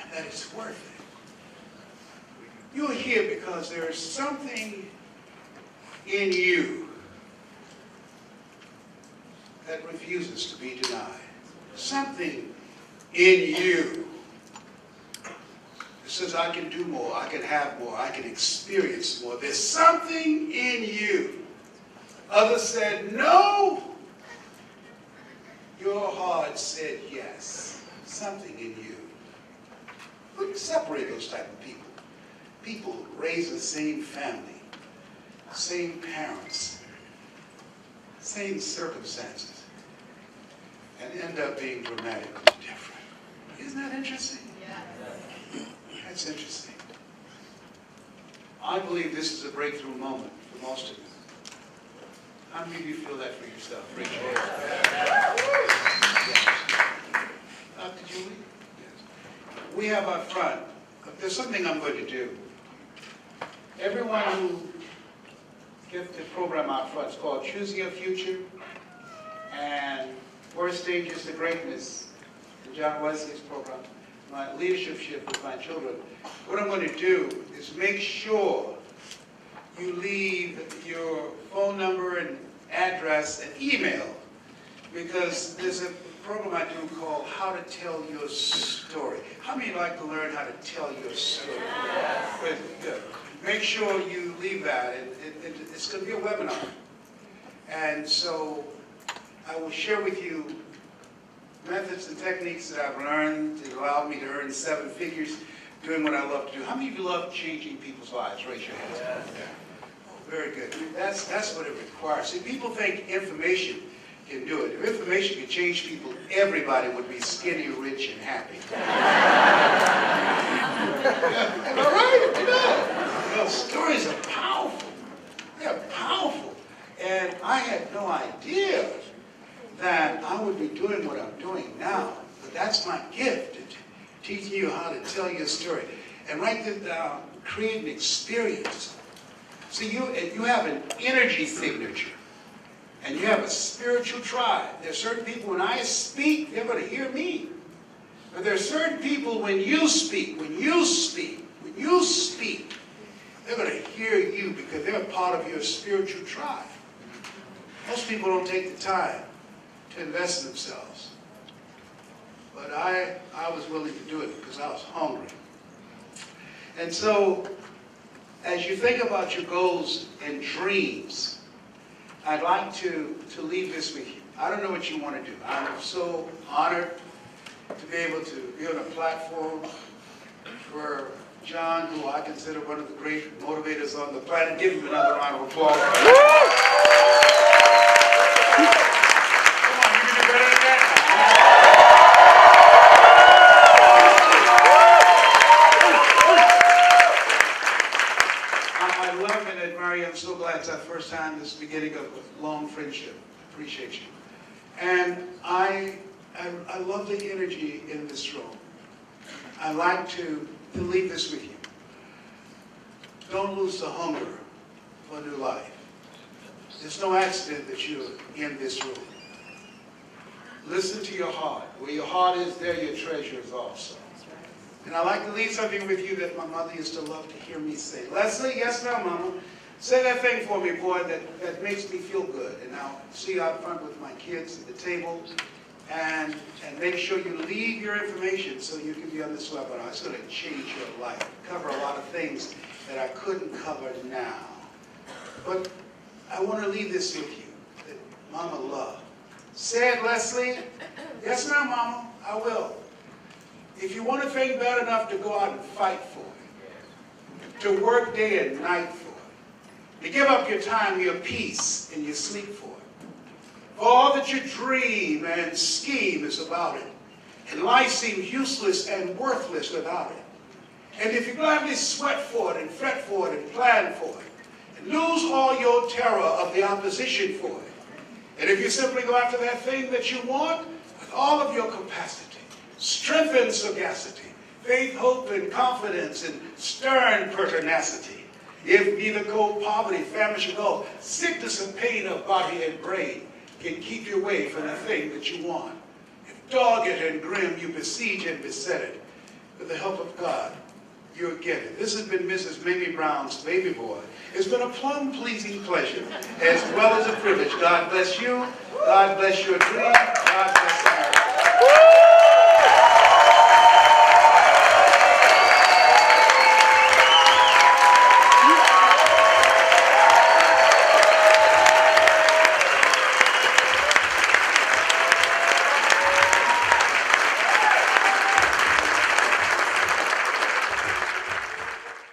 and that it's worth it. You're here because there is something in you that refuses to be denied. Something in you that says, I can do more, I can have more, I can experience more. There's something in you. Others said no. Your heart said yes. Something in you. We separate those type of people. People raised in the same family, same parents, same circumstances, and end up being dramatically different. Isn't that interesting? Yeah. That's interesting. I believe this is a breakthrough moment for most of you. How many of you feel that for yourself? Raise your hand. Yes. Dr. Julie? Yes. We have up front, there's something I'm going to do. Everyone who gets the program out front, it's called Choose Your Future, and Worst Stages to Greatness, in John Wesley's program. my leadership with my children, what I'm going to do is make sure you leave your phone number and address and email, because there's a program I do called How to Tell Your Story. How many like to learn how to tell your story? Good. Make sure you leave that. It's going to be a webinar. And so I will share with you methods and techniques that I've learned that allow me to earn 7 figures doing what I love to do. How many of you love changing people's lives? Raise your hands. Yeah. Oh, very good. That's what it requires. See, people think information can do it. If information can change people, everybody would be skinny, rich, and happy. Am I right? You know, stories are powerful. They're powerful. And I had no idea that I would be doing what I'm doing now. But that's my gift, teaching you how to tell your story. And write it down, create an experience. See, you have an energy signature. And you have a spiritual tribe. There are certain people, when I speak, they're going to hear me. But there are certain people, when you speak, they're going to hear you because they're a part of your spiritual tribe. Most people don't take the time to invest in themselves. But I was willing to do it because I was hungry. And so, as you think about your goals and dreams, I'd like to leave this with you. I don't know what you want to do. I'm so honored to be able to be on a platform for John, who I consider one of the great motivators on the planet. Give him another round of applause. Come on, you can do better than that. I love and admire you. I'm so glad it's our first time, this beginning of a long friendship. Appreciate you. And I love the energy in this room. I like to leave this with you. Don't lose the hunger for a new life. It's no accident that you're in this room. Listen to your heart. Where your heart is, there your treasure is also. And I'd like to leave something with you that my mother used to love to hear me say. Leslie, yes, now, Mama. Say that thing for me, boy, that makes me feel good. And I'll see you out front with my kids at the table. And make sure you leave your information so you can be on this webinar. It's going to change your life. Cover a lot of things that I couldn't cover now. But I want to leave this with you that Mama loved. Say it, Leslie. Yes, ma'am, Mama. I will. If you want a thing bad enough to go out and fight for it, to work day and night for it, to give up your time, your peace, and your sleep for it, all that you dream and scheme is about it, and life seems useless and worthless without it. And if you gladly sweat for it and fret for it and plan for it, and lose all your terror of the opposition for it, and if you simply go after that thing that you want with all of your capacity, strength and sagacity, faith, hope, and confidence, and stern pertinacity, if neither cold poverty, famine should go, sickness and pain of body and brain can keep you away from the thing that you want. If dogged and grim you besiege and beset it, with the help of God, you'll get it. This has been Mrs. Mamie Brown's baby boy. It's been a plum-pleasing pleasure as well as a privilege. God bless you. God bless your dream. God bless America.